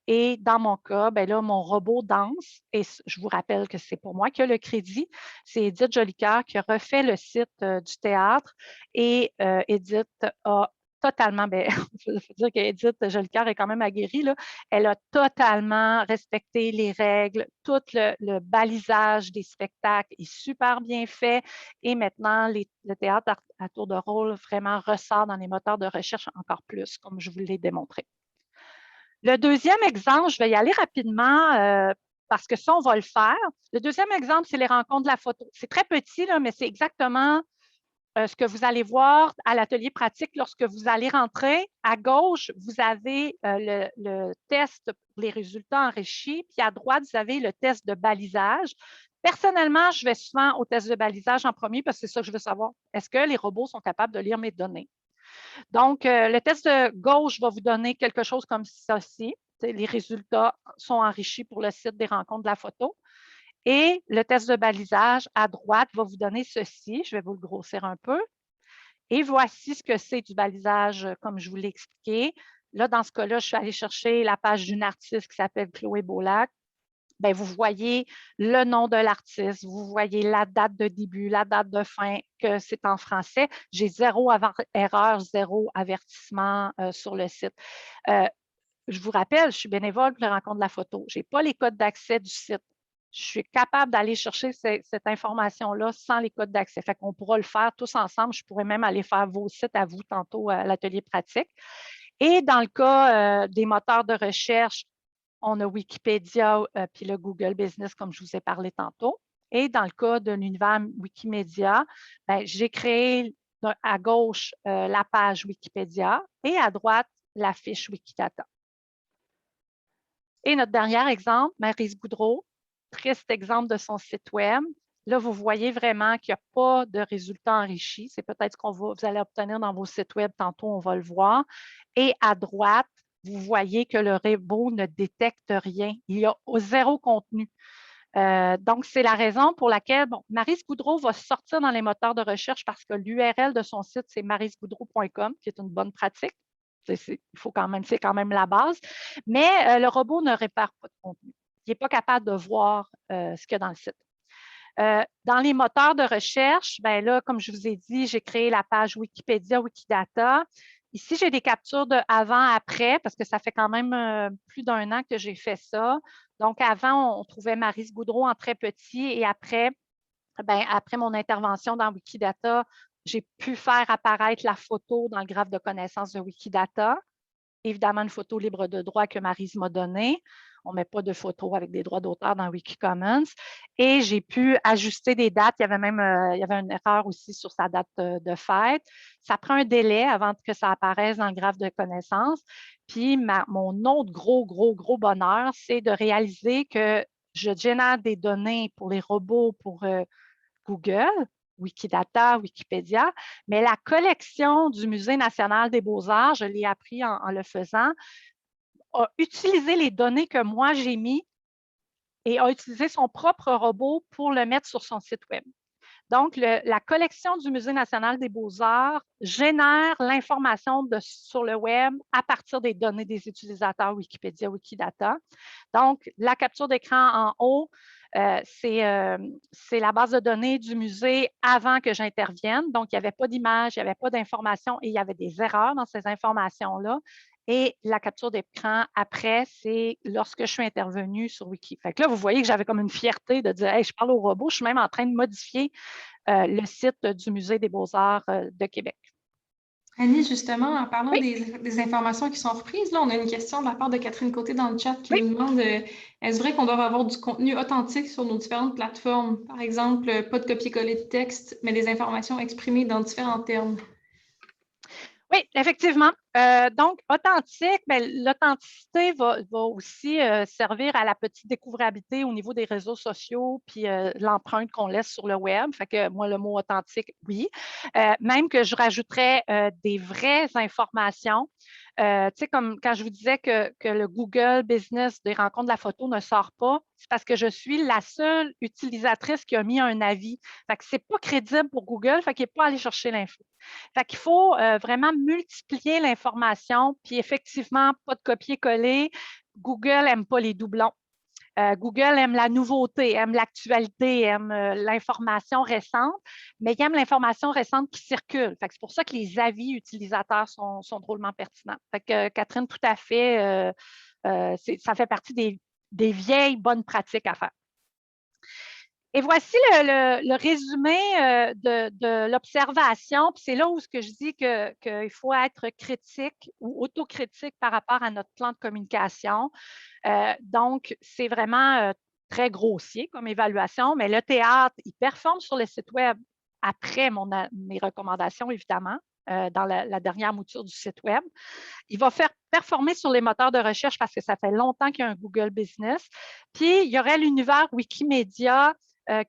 Et dans mon cas, ben là, mon robot danse, et je vous rappelle que c'est pour moi qui a le crédit. C'est Edith Jolicoeur qui a refait le site du théâtre et Edith a totalement, ben, il faut dire qu'Edith Jolicoeur est quand même aguerrie, là. Elle a totalement respecté les règles, tout le balisage des spectacles est super bien fait et maintenant, le théâtre à tour de rôle vraiment ressort dans les moteurs de recherche encore plus, comme je vous l'ai démontré. Le deuxième exemple, je vais y aller rapidement parce que ça, on va le faire. Le deuxième exemple, c'est les rencontres de la photo. C'est très petit, là, mais c'est exactement ce que vous allez voir à l'atelier pratique lorsque vous allez rentrer. À gauche, vous avez le test pour les résultats enrichis, puis à droite, vous avez le test de balisage. Personnellement, je vais souvent au test de balisage en premier parce que c'est ça que je veux savoir. Est-ce que les robots sont capables de lire mes données? Donc, le test de gauche va vous donner quelque chose comme ceci. Les résultats sont enrichis pour le site des rencontres de la photo. Et le test de balisage à droite va vous donner ceci. Je vais vous le grossir un peu. Et voici ce que c'est du balisage, comme je vous l'ai expliqué. Là, dans ce cas-là, je suis allée chercher la page d'une artiste qui s'appelle Chloé Beaulac. Bien, vous voyez le nom de l'artiste, vous voyez la date de début, la date de fin, que c'est en français. J'ai 0 erreur, 0 avertissement sur le site. Je vous rappelle, je suis bénévole pour les rencontres de la photo. Je n'ai pas les codes d'accès du site. Je suis capable d'aller chercher cette information-là sans les codes d'accès. Fait qu'on pourra le faire tous ensemble. Je pourrais même aller faire vos sites à vous tantôt à l'atelier pratique. Et dans le cas des moteurs de recherche, on a Wikipédia puis le Google Business, comme je vous ai parlé tantôt. Et dans le cas de l'univers Wikimedia, j'ai créé à gauche la page Wikipédia et à droite la fiche Wikidata. Et notre dernier exemple, Maryse Boudreau, triste exemple de son site web. Là, vous voyez vraiment qu'il n'y a pas de résultats enrichis. C'est peut-être ce que vous allez obtenir dans vos sites web. Tantôt, on va le voir. Et à droite, vous voyez que le robot ne détecte rien. Il y a 0 contenu. Donc, c'est la raison pour laquelle Maryse Boudreau va sortir dans les moteurs de recherche parce que l'URL de son site, c'est maryseboudreau.com, qui est une bonne pratique. Il faut quand même, c'est quand même la base. Mais le robot ne répare pas de contenu. Il n'est pas capable de voir ce qu'il y a dans le site. Dans les moteurs de recherche, ben là, comme je vous ai dit, j'ai créé la page Wikipédia, Wikidata. Ici, j'ai des captures de avant-après parce que ça fait quand même plus d'1 an que j'ai fait ça. Donc, avant, on trouvait Maryse Boudreau en très petit et après, après mon intervention dans Wikidata, j'ai pu faire apparaître la photo dans le graphe de connaissances de Wikidata. Évidemment, une photo libre de droit que Maryse m'a donnée. On ne met pas de photos avec des droits d'auteur dans Wikicommons. Et j'ai pu ajuster des dates. Il y avait même une erreur aussi sur sa date de fête. Ça prend un délai avant que ça apparaisse dans le graphe de connaissances. Puis, mon autre gros bonheur, c'est de réaliser que je génère des données pour les robots, pour Google, Wikidata, Wikipédia, mais la collection du Musée national des beaux-arts, je l'ai appris en le faisant, a utilisé les données que moi j'ai mis et a utilisé son propre robot pour le mettre sur son site web. Donc, la collection du Musée national des beaux-arts génère l'information sur le web à partir des données des utilisateurs Wikipédia, Wikidata. Donc, la capture d'écran en haut, c'est la base de données du musée avant que j'intervienne. Donc, il n'y avait pas d'image, il n'y avait pas d'informations et il y avait des erreurs dans ces informations-là. Et la capture d'écran après, c'est lorsque je suis intervenue sur Wiki. Fait que là, vous voyez que j'avais comme une fierté de dire hey, je parle au robot, je suis même en train de modifier le site du Musée des beaux-arts de Québec. Annie, justement, en parlant Oui. des informations qui sont reprises, là, on a une question de la part de Catherine Côté dans le chat qui Oui. nous demande est-ce vrai qu'on doit avoir du contenu authentique sur nos différentes plateformes? Par exemple, pas de copier-coller de texte, mais des informations exprimées dans différents termes. Oui, effectivement. Donc, authentique, l'authenticité va aussi servir à la petite découvrabilité au niveau des réseaux sociaux puis l'empreinte qu'on laisse sur le web. Fait que moi, le mot authentique, oui. Même que je rajouterais des vraies informations. Tu sais, comme quand je vous disais que le Google Business des rencontres de la photo ne sort pas, c'est parce que je suis la seule utilisatrice qui a mis un avis. Fait que c'est pas crédible pour Google, fait qu'il n'est pas allé chercher l'info. Fait qu'il faut vraiment multiplier l'information, puis effectivement, pas de copier-coller. Google n'aime pas les doublons. Google aime la nouveauté, aime l'actualité, aime l'information récente, mais il aime l'information récente qui circule. C'est pour ça que les avis utilisateurs sont drôlement pertinents. Fait que, Catherine, tout à fait, ça fait partie des vieilles bonnes pratiques à faire. Et voici le résumé de l'observation. C'est là où ce que je dis qu'il faut être critique ou autocritique par rapport à notre plan de communication. Donc, c'est vraiment très grossier comme évaluation, mais le théâtre, il performe sur le site web après mes recommandations, évidemment, dans la dernière mouture du site web. Il va faire performer sur les moteurs de recherche parce que ça fait longtemps qu'il y a un Google Business. Puis, il y aurait l'univers Wikimedia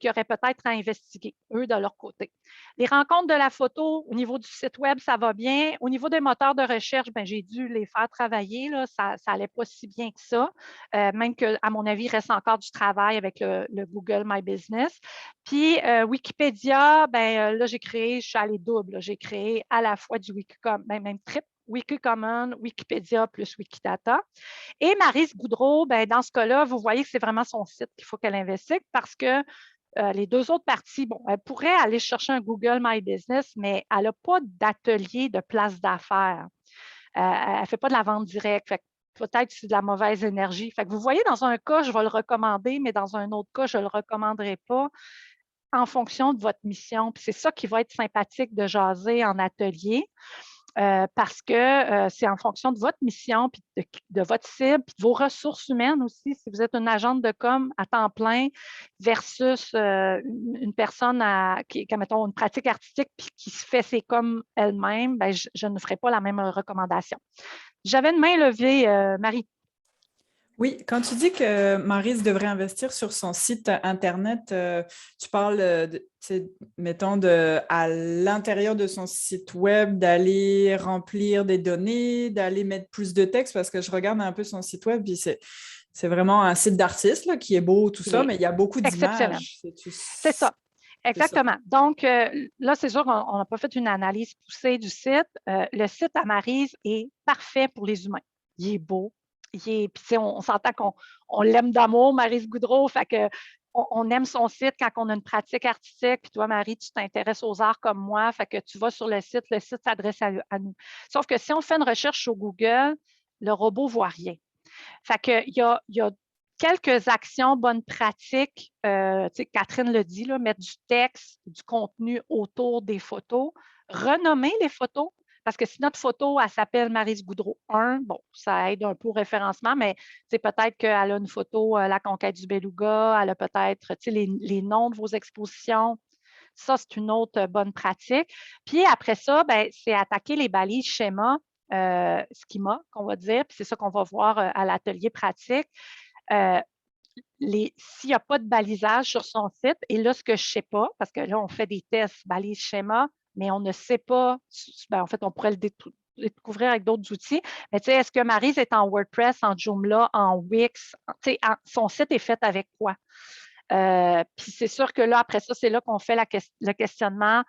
qui aurait peut-être à investiguer, eux, de leur côté. Les rencontres de la photo, au niveau du site web, ça va bien. Au niveau des moteurs de recherche, j'ai dû les faire travailler. Là, ça n'allait pas si bien que ça. Même qu'à mon avis, il reste encore du travail avec le Google My Business. Puis, Wikipédia, là, je suis allée double. J'ai créé à la fois du Wikicom, même triple. Wikicommon, Wikipédia plus Wikidata. Et Maryse Goudreau, dans ce cas-là, vous voyez que c'est vraiment son site qu'il faut qu'elle investigue parce que les deux autres parties, elle pourrait aller chercher un Google My Business, mais elle n'a pas d'atelier de place d'affaires. Elle ne fait pas de la vente directe. Peut-être que c'est de la mauvaise énergie. Vous voyez, dans un cas, je vais le recommander, mais dans un autre cas, je ne le recommanderai pas en fonction de votre mission. Puis c'est ça qui va être sympathique de jaser en atelier. Parce que c'est en fonction de votre mission, puis de votre cible, puis de vos ressources humaines aussi. Si vous êtes une agente de com à temps plein versus une personne qui a, mettons, une pratique artistique puis qui se fait ses coms elle-même, je ne ferai pas la même recommandation. J'avais une main levée, Marie. Oui, quand tu dis que Maryse devrait investir sur son site Internet, tu parles, mettons, à l'intérieur de son site web, d'aller remplir des données, d'aller mettre plus de texte, parce que je regarde un peu son site web, puis c'est vraiment un site d'artiste là, qui est beau, tout ça, mais il y a beaucoup d'images. C'est ça. Exactement. Donc, là, c'est sûr qu'on n'a pas fait une analyse poussée du site. Le site à Maryse est parfait pour les humains. Il est beau. Puis, on s'entend qu'on l'aime d'amour, Maryse Goudreau. Fait que on aime son site quand on a une pratique artistique. Puis toi, Marie, tu t'intéresses aux arts comme moi. Fait que tu vas sur le site s'adresse à nous. Sauf que si on fait une recherche sur Google, le robot ne voit rien. Fait que il y a quelques actions bonnes pratiques. Catherine le dit, là, mettre du texte, du contenu autour des photos, renommer les photos. Parce que si notre photo, elle s'appelle Maryse Goudreau 1, ça aide un peu au référencement, mais peut-être qu'elle a une photo, La conquête du beluga, elle a peut-être les noms de vos expositions. Ça, c'est une autre bonne pratique. Puis après ça, c'est attaquer les balises schéma, schema, qu'on va dire, puis c'est ça qu'on va voir à l'atelier pratique. S'il n'y a pas de balisage sur son site, et là, ce que je ne sais pas, parce que là, on fait des tests balise schéma, mais on ne sait pas, en fait, on pourrait le découvrir avec d'autres outils. Mais est-ce que Maryse est en WordPress, en Joomla, en Wix? Son site est fait avec quoi? Puis c'est sûr que là, après ça, c'est là qu'on fait le questionnement.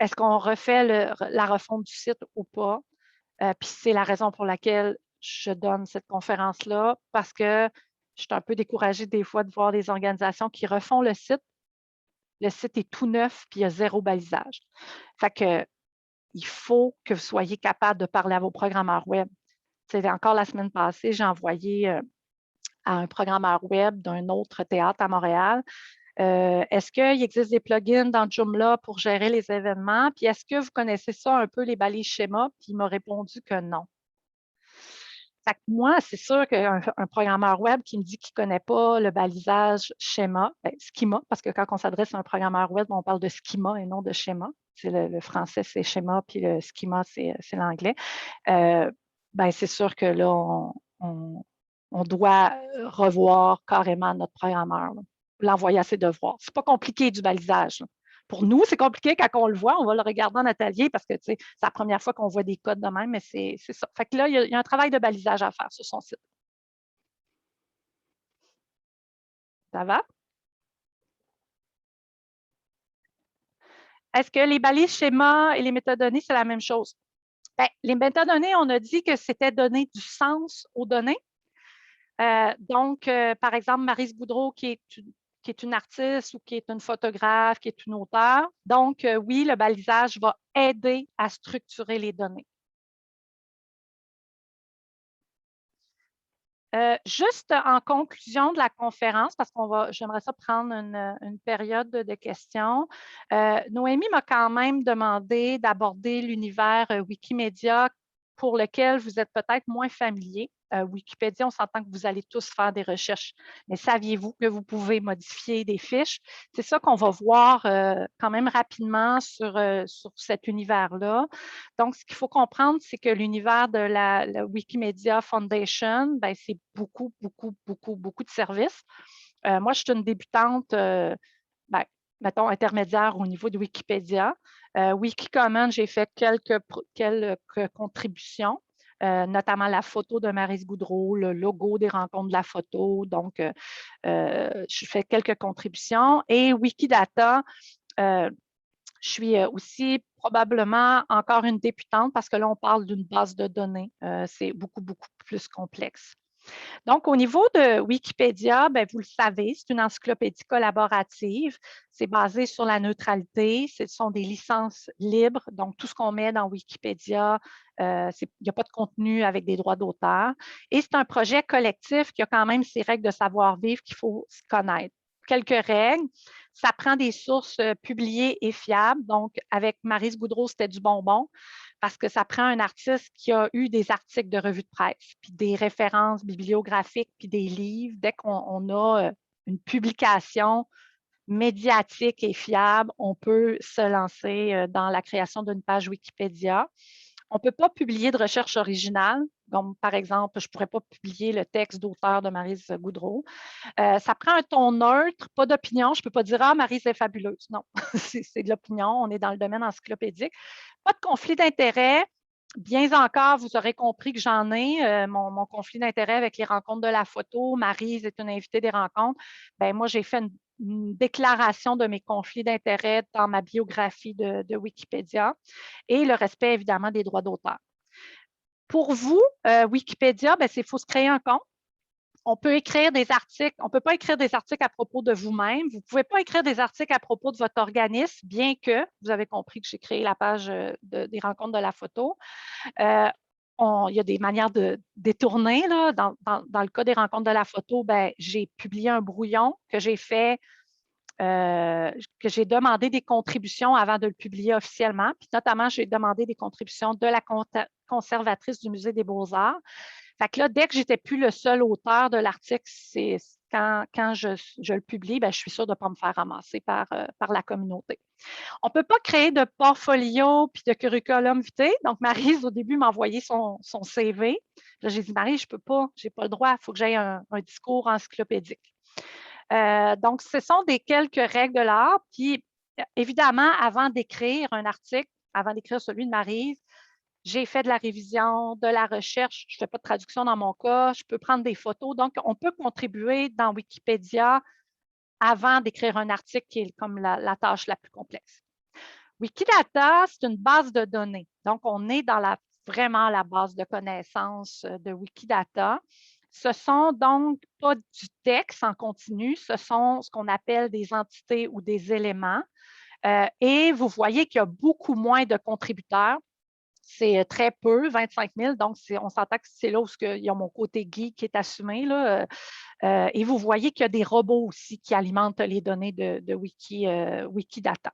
Est-ce qu'on refait la refonte du site ou pas? Puis c'est la raison pour laquelle je donne cette conférence-là, parce que je suis un peu découragée des fois de voir des organisations qui refont le site. Le site est tout neuf, puis il y a 0 balisage. Fait que il faut que vous soyez capable de parler à vos programmeurs web. Encore la semaine passée, j'ai envoyé à un programmeur web d'un autre théâtre à Montréal. Est-ce qu'il existe des plugins dans Joomla pour gérer les événements? Puis est-ce que vous connaissez ça un peu, les balises schémas? Puis il m'a répondu que non. Fait que moi, c'est sûr qu'un programmeur web qui me dit qu'il ne connaît pas le balisage schéma, schema, parce que quand on s'adresse à un programmeur web, on parle de schema et non de schéma. Le français, c'est schéma, puis le schema, c'est l'anglais. C'est sûr que là, on doit revoir carrément notre programmeur, l'envoyer à ses devoirs. Ce n'est pas compliqué du balisage. Là. Pour nous, c'est compliqué quand on le voit, on va le regarder en atelier parce que c'est la première fois qu'on voit des codes de même, mais c'est ça. Fait que là, il y a un travail de balisage à faire sur son site. Ça va? Est-ce que les balises schémas et les métadonnées, c'est la même chose? Bien, les métadonnées, on a dit que c'était donner du sens aux données. Donc, par exemple, Maryse Boudreau, qui est une artiste ou qui est une photographe, qui est une auteure. Donc, oui, le balisage va aider à structurer les données. Juste en conclusion de la conférence, parce j'aimerais ça prendre une période de questions. Noémie m'a quand même demandé d'aborder l'univers Wikimédia pour lequel vous êtes peut-être moins familier. Wikipédia, on s'entend que vous allez tous faire des recherches, mais saviez-vous que vous pouvez modifier des fiches? C'est ça qu'on va voir quand même rapidement sur cet univers-là. Donc, ce qu'il faut comprendre, c'est que l'univers de la Wikimedia Foundation, c'est beaucoup, beaucoup, beaucoup, beaucoup de services. Moi, je suis une débutante, mettons, intermédiaire au niveau de Wikipédia. Wikicommons, j'ai fait quelques contributions. Notamment la photo de Maryse Boudreau, le logo des rencontres de la photo. Donc, je fais quelques contributions. Et Wikidata, je suis aussi probablement encore une débutante parce que là, on parle d'une base de données. C'est beaucoup, beaucoup plus complexe. Donc, au niveau de Wikipédia, vous le savez, c'est une encyclopédie collaborative. C'est basé sur la neutralité. Ce sont des licences libres. Donc, tout ce qu'on met dans Wikipédia, il n'y a pas de contenu avec des droits d'auteur. Et c'est un projet collectif qui a quand même ses règles de savoir-vivre qu'il faut connaître. Quelques règles. Ça prend des sources publiées et fiables. Donc, avec Maryse Boudreau, c'était du bonbon parce que ça prend un artiste qui a eu des articles de revue de presse, puis des références bibliographiques, puis des livres. Dès qu'on a une publication médiatique et fiable, on peut se lancer dans la création d'une page Wikipédia. On ne peut pas publier de recherche originale. Donc, par exemple, je ne pourrais pas publier le texte d'auteur de Maryse Boudreau. Ça prend un ton neutre, pas d'opinion. Je ne peux pas dire « Ah, Maryse est fabuleuse ». Non, c'est de l'opinion. On est dans le domaine encyclopédique. Pas de conflit d'intérêt. Bien encore, vous aurez compris que j'en ai mon conflit d'intérêt avec les rencontres de la photo. Maryse est une invitée des rencontres. Moi, j'ai fait une déclaration de mes conflits d'intérêt dans ma biographie de Wikipédia et le respect, évidemment, des droits d'auteur. Pour vous, Wikipédia, il faut se créer un compte. On peut écrire des articles. On ne peut pas écrire des articles à propos de vous-même. Vous ne pouvez pas écrire des articles à propos de votre organisme, bien que vous avez compris que j'ai créé la page des rencontres de la photo. Il y a des manières de détourner. Là. Dans le cas des rencontres de la photo, j'ai publié un brouillon que j'ai fait, que j'ai demandé des contributions avant de le publier officiellement. Puis notamment, j'ai demandé des contributions de la conservatrice du Musée des Beaux-Arts. Fait que là, dès que je n'étais plus le seul auteur de l'article, c'est quand je le publie, je suis sûre de ne pas me faire ramasser par la communauté. On ne peut pas créer de portfolio puis de curriculum vitae. Donc, Maryse, au début, m'a envoyé son CV. Là, j'ai dit, Maryse, je ne peux pas, je n'ai pas le droit, il faut que j'aie un discours encyclopédique. Donc, ce sont des quelques règles de l'art. Puis, évidemment, avant d'écrire un article, avant d'écrire celui de Maryse, j'ai fait de la révision, de la recherche. Je ne fais pas de traduction dans mon cas. Je peux prendre des photos. Donc, on peut contribuer dans Wikipédia avant d'écrire un article qui est comme la tâche la plus complexe. Wikidata, c'est une base de données. Donc, on est dans vraiment la base de connaissances de Wikidata. Ce sont donc pas du texte en continu, ce sont ce qu'on appelle des entités ou des éléments. Et vous voyez qu'il y a beaucoup moins de contributeurs. C'est très peu, 25 000. Donc, on s'entend que c'est là où il y a mon côté geek qui est assumé. Là. Et vous voyez qu'il y a des robots aussi qui alimentent les données de Wikidata.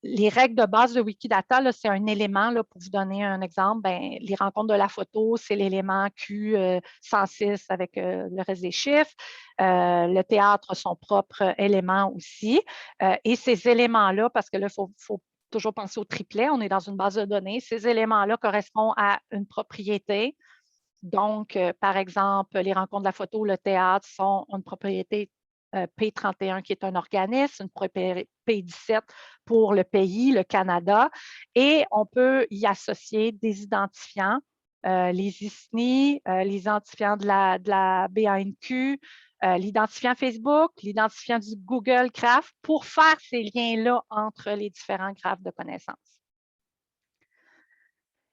Les règles de base de Wikidata, c'est un élément, là, pour vous donner un exemple, les rencontres de la photo, c'est l'élément Q106 avec le reste des chiffres. Le théâtre, son propre élément aussi. Et ces éléments-là, parce que là, il faut toujours penser au triplet, on est dans une base de données, ces éléments-là correspondent à une propriété. Donc, par exemple, les rencontres de la photo, le théâtre sont une propriété P31 qui est un organisme, une propriété P17 pour le pays, le Canada, et on peut y associer des identifiants, les ISNI, les identifiants de la BANQ, l'identifiant Facebook, l'identifiant du Google Graph pour faire ces liens-là entre les différents graphes de connaissances.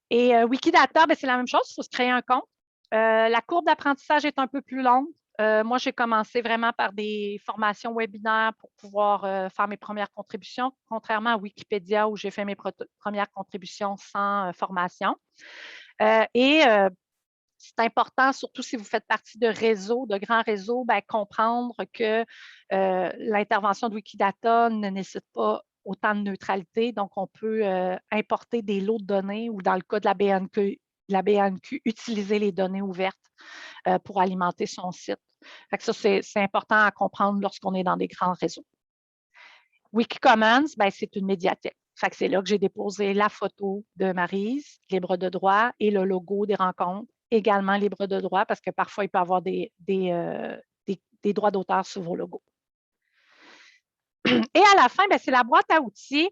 Et Wikidata, c'est la même chose, il faut se créer un compte. La courbe d'apprentissage est un peu plus longue. Moi, j'ai commencé vraiment par des formations webinaires pour pouvoir faire mes premières contributions, contrairement à Wikipédia où j'ai fait mes premières contributions sans formation. C'est important, surtout si vous faites partie de réseaux, de grands réseaux, comprendre que l'intervention de Wikidata ne nécessite pas autant de neutralité. Donc, on peut importer des lots de données ou dans le cas de la BANQ, utiliser les données ouvertes pour alimenter son site. Fait que ça, c'est important à comprendre lorsqu'on est dans des grands réseaux. Wikicommons, c'est une médiathèque. Fait que c'est là que j'ai déposé la photo de Maryse, libre de droit, et le logo des rencontres, également libre de droit, parce que parfois, il peut y avoir des droits d'auteur sur vos logos. Et à la fin, c'est la boîte à outils.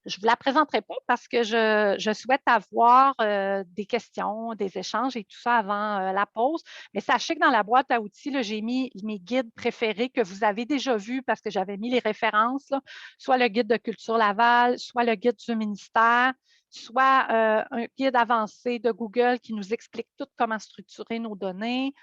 Je ne vous la présenterai pas parce que je souhaite avoir des questions, des échanges et tout ça avant la pause. Mais sachez que dans la boîte à outils, j'ai mis mes guides préférés que vous avez déjà vus parce que j'avais mis les références, là, soit le guide de Culture Laval, soit le guide du ministère, soit un guide avancé de Google qui nous explique tout comment structurer nos données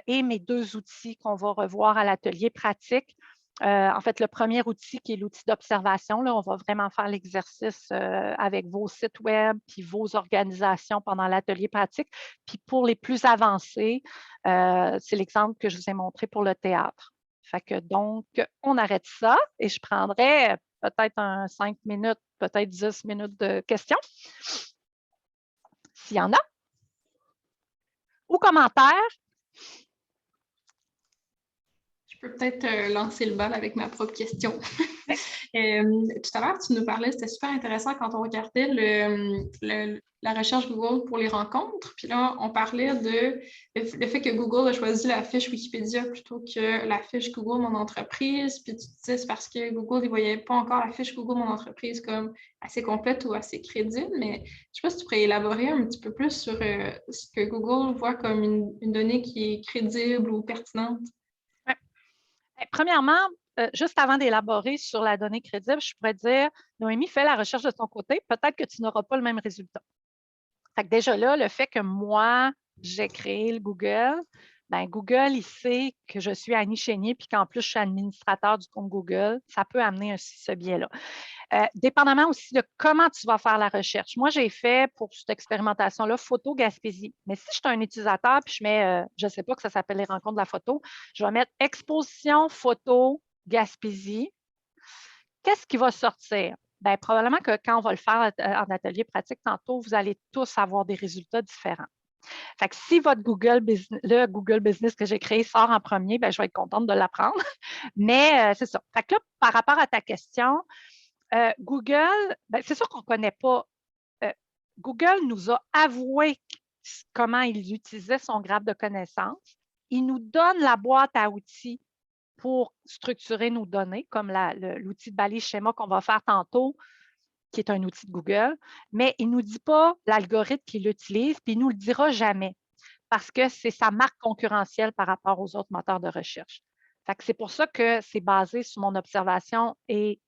et mes deux outils qu'on va revoir à l'atelier pratique. En fait, le premier outil qui est l'outil d'observation, on va vraiment faire l'exercice avec vos sites web puis vos organisations pendant l'atelier pratique. Puis pour les plus avancés, c'est l'exemple que je vous ai montré pour le théâtre. Fait que donc, on arrête ça et je prendrai peut-être 5 minutes, peut-être 10 minutes de questions, s'il y en a, ou commentaires. Je peux peut-être lancer le bal avec ma propre question. Tout à l'heure, tu nous parlais, c'était super intéressant quand on regardait la recherche Google pour les rencontres. Puis là, on parlait de le fait que Google a choisi la fiche Wikipédia plutôt que la fiche Google Mon Entreprise. Puis tu disais, c'est parce que Google ne voyait pas encore la fiche Google Mon Entreprise comme assez complète ou assez crédible. Mais je ne sais pas si tu pourrais élaborer un petit peu plus sur ce que Google voit comme une donnée qui est crédible ou pertinente. Premièrement, juste avant d'élaborer sur la donnée crédible, je pourrais dire, Noémie, fais la recherche de ton côté, peut-être que tu n'auras pas le même résultat. Fait que déjà là, le fait que moi, j'ai créé le Google, Google, il sait que je suis Annie Chénier puis qu'en plus, je suis administrateur du compte Google. Ça peut amener aussi ce biais-là. Dépendamment aussi de comment tu vas faire la recherche. Moi, j'ai fait pour cette expérimentation-là photo Gaspésie. Mais si je suis un utilisateur puis je mets, je ne sais pas que ça s'appelle les rencontres de la photo, je vais mettre exposition photo Gaspésie. Qu'est-ce qui va sortir? Probablement que quand on va le faire en atelier pratique tantôt, vous allez tous avoir des résultats différents. Fait que si votre le Google Business que j'ai créé sort en premier, je vais être contente de l'apprendre. Mais c'est ça. Fait que là, par rapport à ta question, Google, c'est sûr qu'on ne connaît pas. Google nous a avoué comment il utilisait son graphe de connaissances. Il nous donne la boîte à outils pour structurer nos données, comme l'outil de balise schéma qu'on va faire tantôt, qui est un outil de Google, mais il ne nous dit pas l'algorithme qu'il utilise, puis il ne nous le dira jamais, parce que c'est sa marque concurrentielle par rapport aux autres moteurs de recherche. Fait que c'est pour ça que c'est basé sur mon observation et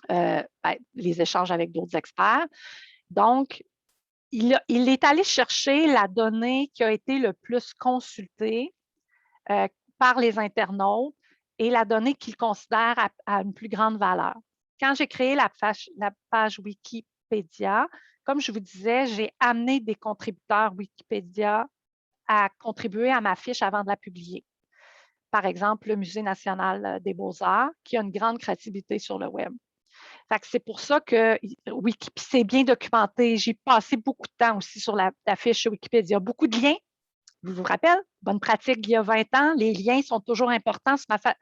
les échanges avec d'autres experts. Donc, il est allé chercher la donnée qui a été le plus consultée par les internautes et la donnée qu'il considère à une plus grande valeur. Quand j'ai créé la page Wikipédia, comme je vous disais, j'ai amené des contributeurs Wikipédia à contribuer à ma fiche avant de la publier. Par exemple, le Musée national des beaux-arts, qui a une grande créativité sur le web. C'est pour ça que Wikipédia, c'est bien documenté. J'ai passé beaucoup de temps aussi sur la fiche Wikipédia. Beaucoup de liens. Je vous rappelle, bonne pratique il y a 20 ans, les liens sont toujours importants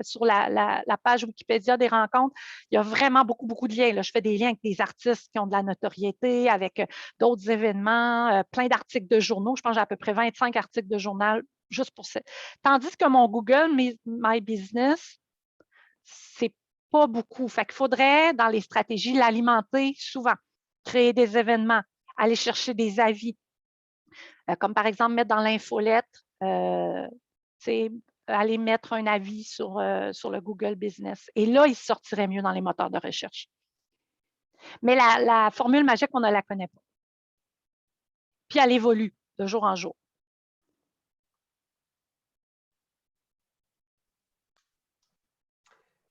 sur la page Wikipédia des rencontres. Il y a vraiment beaucoup, beaucoup de liens. Là. Je fais des liens avec des artistes qui ont de la notoriété, avec d'autres événements, plein d'articles de journaux. Je pense que j'ai à peu près 25 articles de journal juste pour ça. Tandis que mon Google My Business, c'est pas beaucoup. Fait qu'il faudrait, dans les stratégies, l'alimenter souvent, créer des événements, aller chercher des avis. Comme par exemple, mettre dans l'infolettre, aller mettre un avis sur le Google Business. Et là, il sortirait mieux dans les moteurs de recherche. Mais la formule magique, on ne la connaît pas. Puis elle évolue de jour en jour.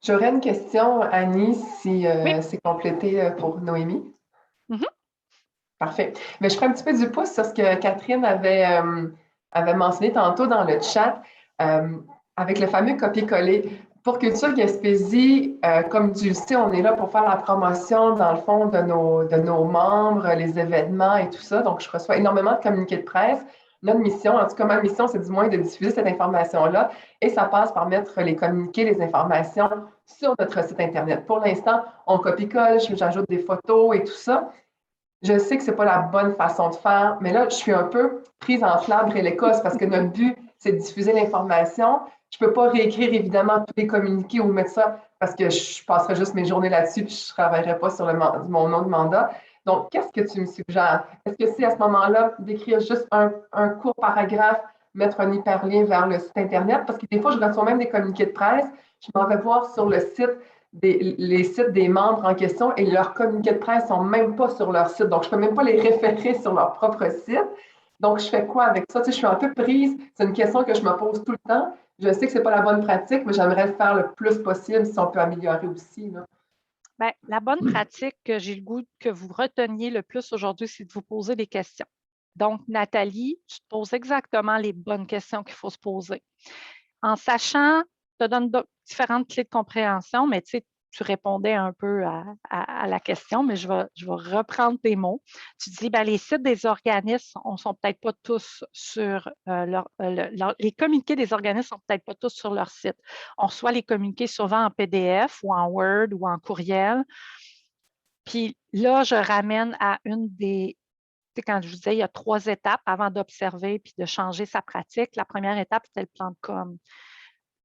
J'aurais une question, Annie, si Oui. c'est complété pour Noémie. Mm-hmm. Parfait. Mais je ferai un petit peu du pouce sur ce que Catherine avait mentionné tantôt dans le chat, avec le fameux copier-coller. Pour Culture Gaspésie, comme tu le sais, on est là pour faire la promotion, dans le fond, de nos membres, les événements et tout ça. Donc, je reçois énormément de communiqués de presse. Notre mission, en tout cas, ma mission, c'est du moins de diffuser cette information-là. Et ça passe par mettre les communiqués, les informations sur notre site Internet. Pour l'instant, on copie-colle, j'ajoute des photos et tout ça. Je sais que ce n'est pas la bonne façon de faire, mais là, je suis un peu prise entre l'arbre et l'écosse parce que notre but, c'est de diffuser l'information. Je ne peux pas réécrire évidemment tous les communiqués ou mettre ça parce que je passerai juste mes journées là-dessus et je ne travaillerai pas sur mon nom de mandat. Donc, qu'est-ce que tu me suggères? Est-ce que c'est à ce moment-là d'écrire juste un court paragraphe, mettre un hyperlien vers le site Internet? Parce que des fois, je reçois même des communiqués de presse. Je m'en vais voir sur le site les sites des membres en question et leurs communiqués de presse ne sont même pas sur leur site. Donc, je ne peux même pas les référer sur leur propre site. Donc, je fais quoi avec ça? Tu sais, je suis un peu prise. C'est une question que je me pose tout le temps. Je sais que ce n'est pas la bonne pratique, mais j'aimerais le faire le plus possible si on peut améliorer aussi. Là. Bien, la bonne pratique que j'ai le goût que vous reteniez le plus aujourd'hui, c'est de vous poser des questions. Donc, Nathalie, tu te poses exactement les bonnes questions qu'il faut se poser. En sachant, je te donne différentes clés de compréhension, mais tu sais, tu répondais un peu à la question, mais je vais reprendre tes mots. Tu dis, bien, les sites des organismes, on ne sont peut-être pas tous sur les communiqués des organismes ne sont peut-être pas tous sur leur site. On reçoit les communiqués souvent en PDF ou en Word ou en courriel. Puis là, je ramène à une des quand je vous disais, il y a 3 étapes avant d'observer puis de changer sa pratique. La première étape, c'était le plan de com.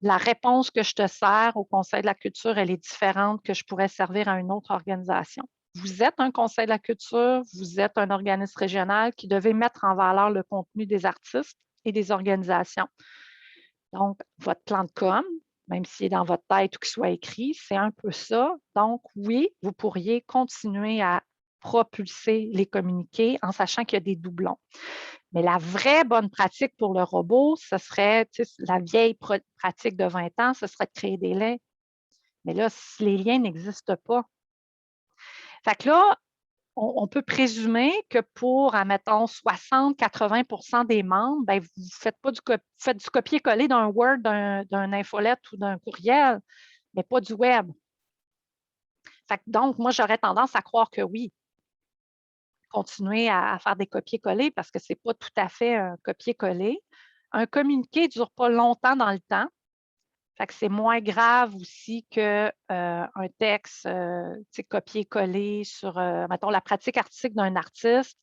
La réponse que je te sers au Conseil de la culture, elle est différente que je pourrais servir à une autre organisation. Vous êtes un Conseil de la culture, vous êtes un organisme régional qui devait mettre en valeur le contenu des artistes et des organisations. Donc, votre plan de com, même s'il est dans votre tête ou qu'il soit écrit, c'est un peu ça. Donc, oui, vous pourriez continuer à propulser les communiqués en sachant qu'il y a des doublons. Mais la vraie bonne pratique pour le robot, ce serait la vieille pratique de 20 ans, ce serait de créer des liens. Mais là, si les liens n'existent pas. Fait que là, on peut présumer que pour, admettons, 60-80% des membres, bien, vous faites du copier-coller d'un Word, d'un infolette ou d'un courriel, mais pas du web. Fait que donc, moi, j'aurais tendance à croire que oui, continuer à faire des copier-coller parce que ce n'est pas tout à fait un copier-coller. Un communiqué ne dure pas longtemps dans le temps. Fait que c'est moins grave aussi qu'un texte copier-coller sur, mettons, la pratique artistique d'un artiste.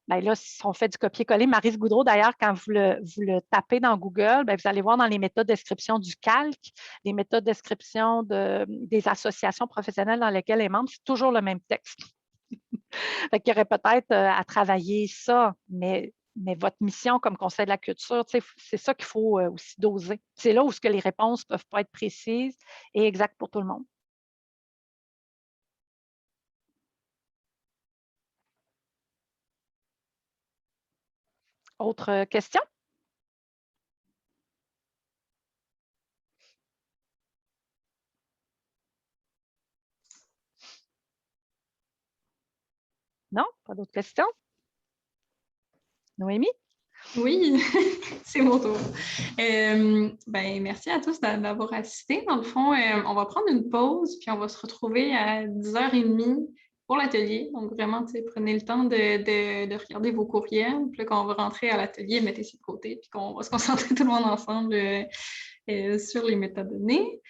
Bien là, si on fait du copier-coller, Maryse Goudreau, d'ailleurs, quand vous le tapez dans Google, bien, vous allez voir dans les méthodes de description du calque, les méthodes de description des associations professionnelles dans lesquelles elle est membre, c'est toujours le même texte. Fait qu'il y aurait peut-être à travailler ça, mais Mais votre mission comme Conseil de la culture, c'est ça qu'il faut aussi doser. C'est là où ce que les réponses ne peuvent pas être précises et exactes pour tout le monde. Autre question? Non? Pas d'autres questions? Noémie? Oui, c'est mon tour. Merci à tous d'avoir assisté. Dans le fond, on va prendre une pause, puis on va se retrouver à 10h30 pour l'atelier. Donc, vraiment, prenez le temps de regarder vos courriels. Puis là, quand on va rentrer à l'atelier, mettez ça de côté, puis qu'on va se concentrer tout le monde ensemble sur les métadonnées.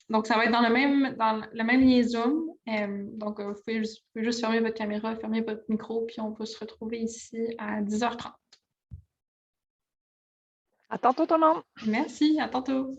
Donc, ça va être dans le même lien Zoom. Donc, vous pouvez juste fermer votre caméra, fermer votre micro, puis on peut se retrouver ici à 10h30. À tantôt tout le monde! Merci, à tantôt!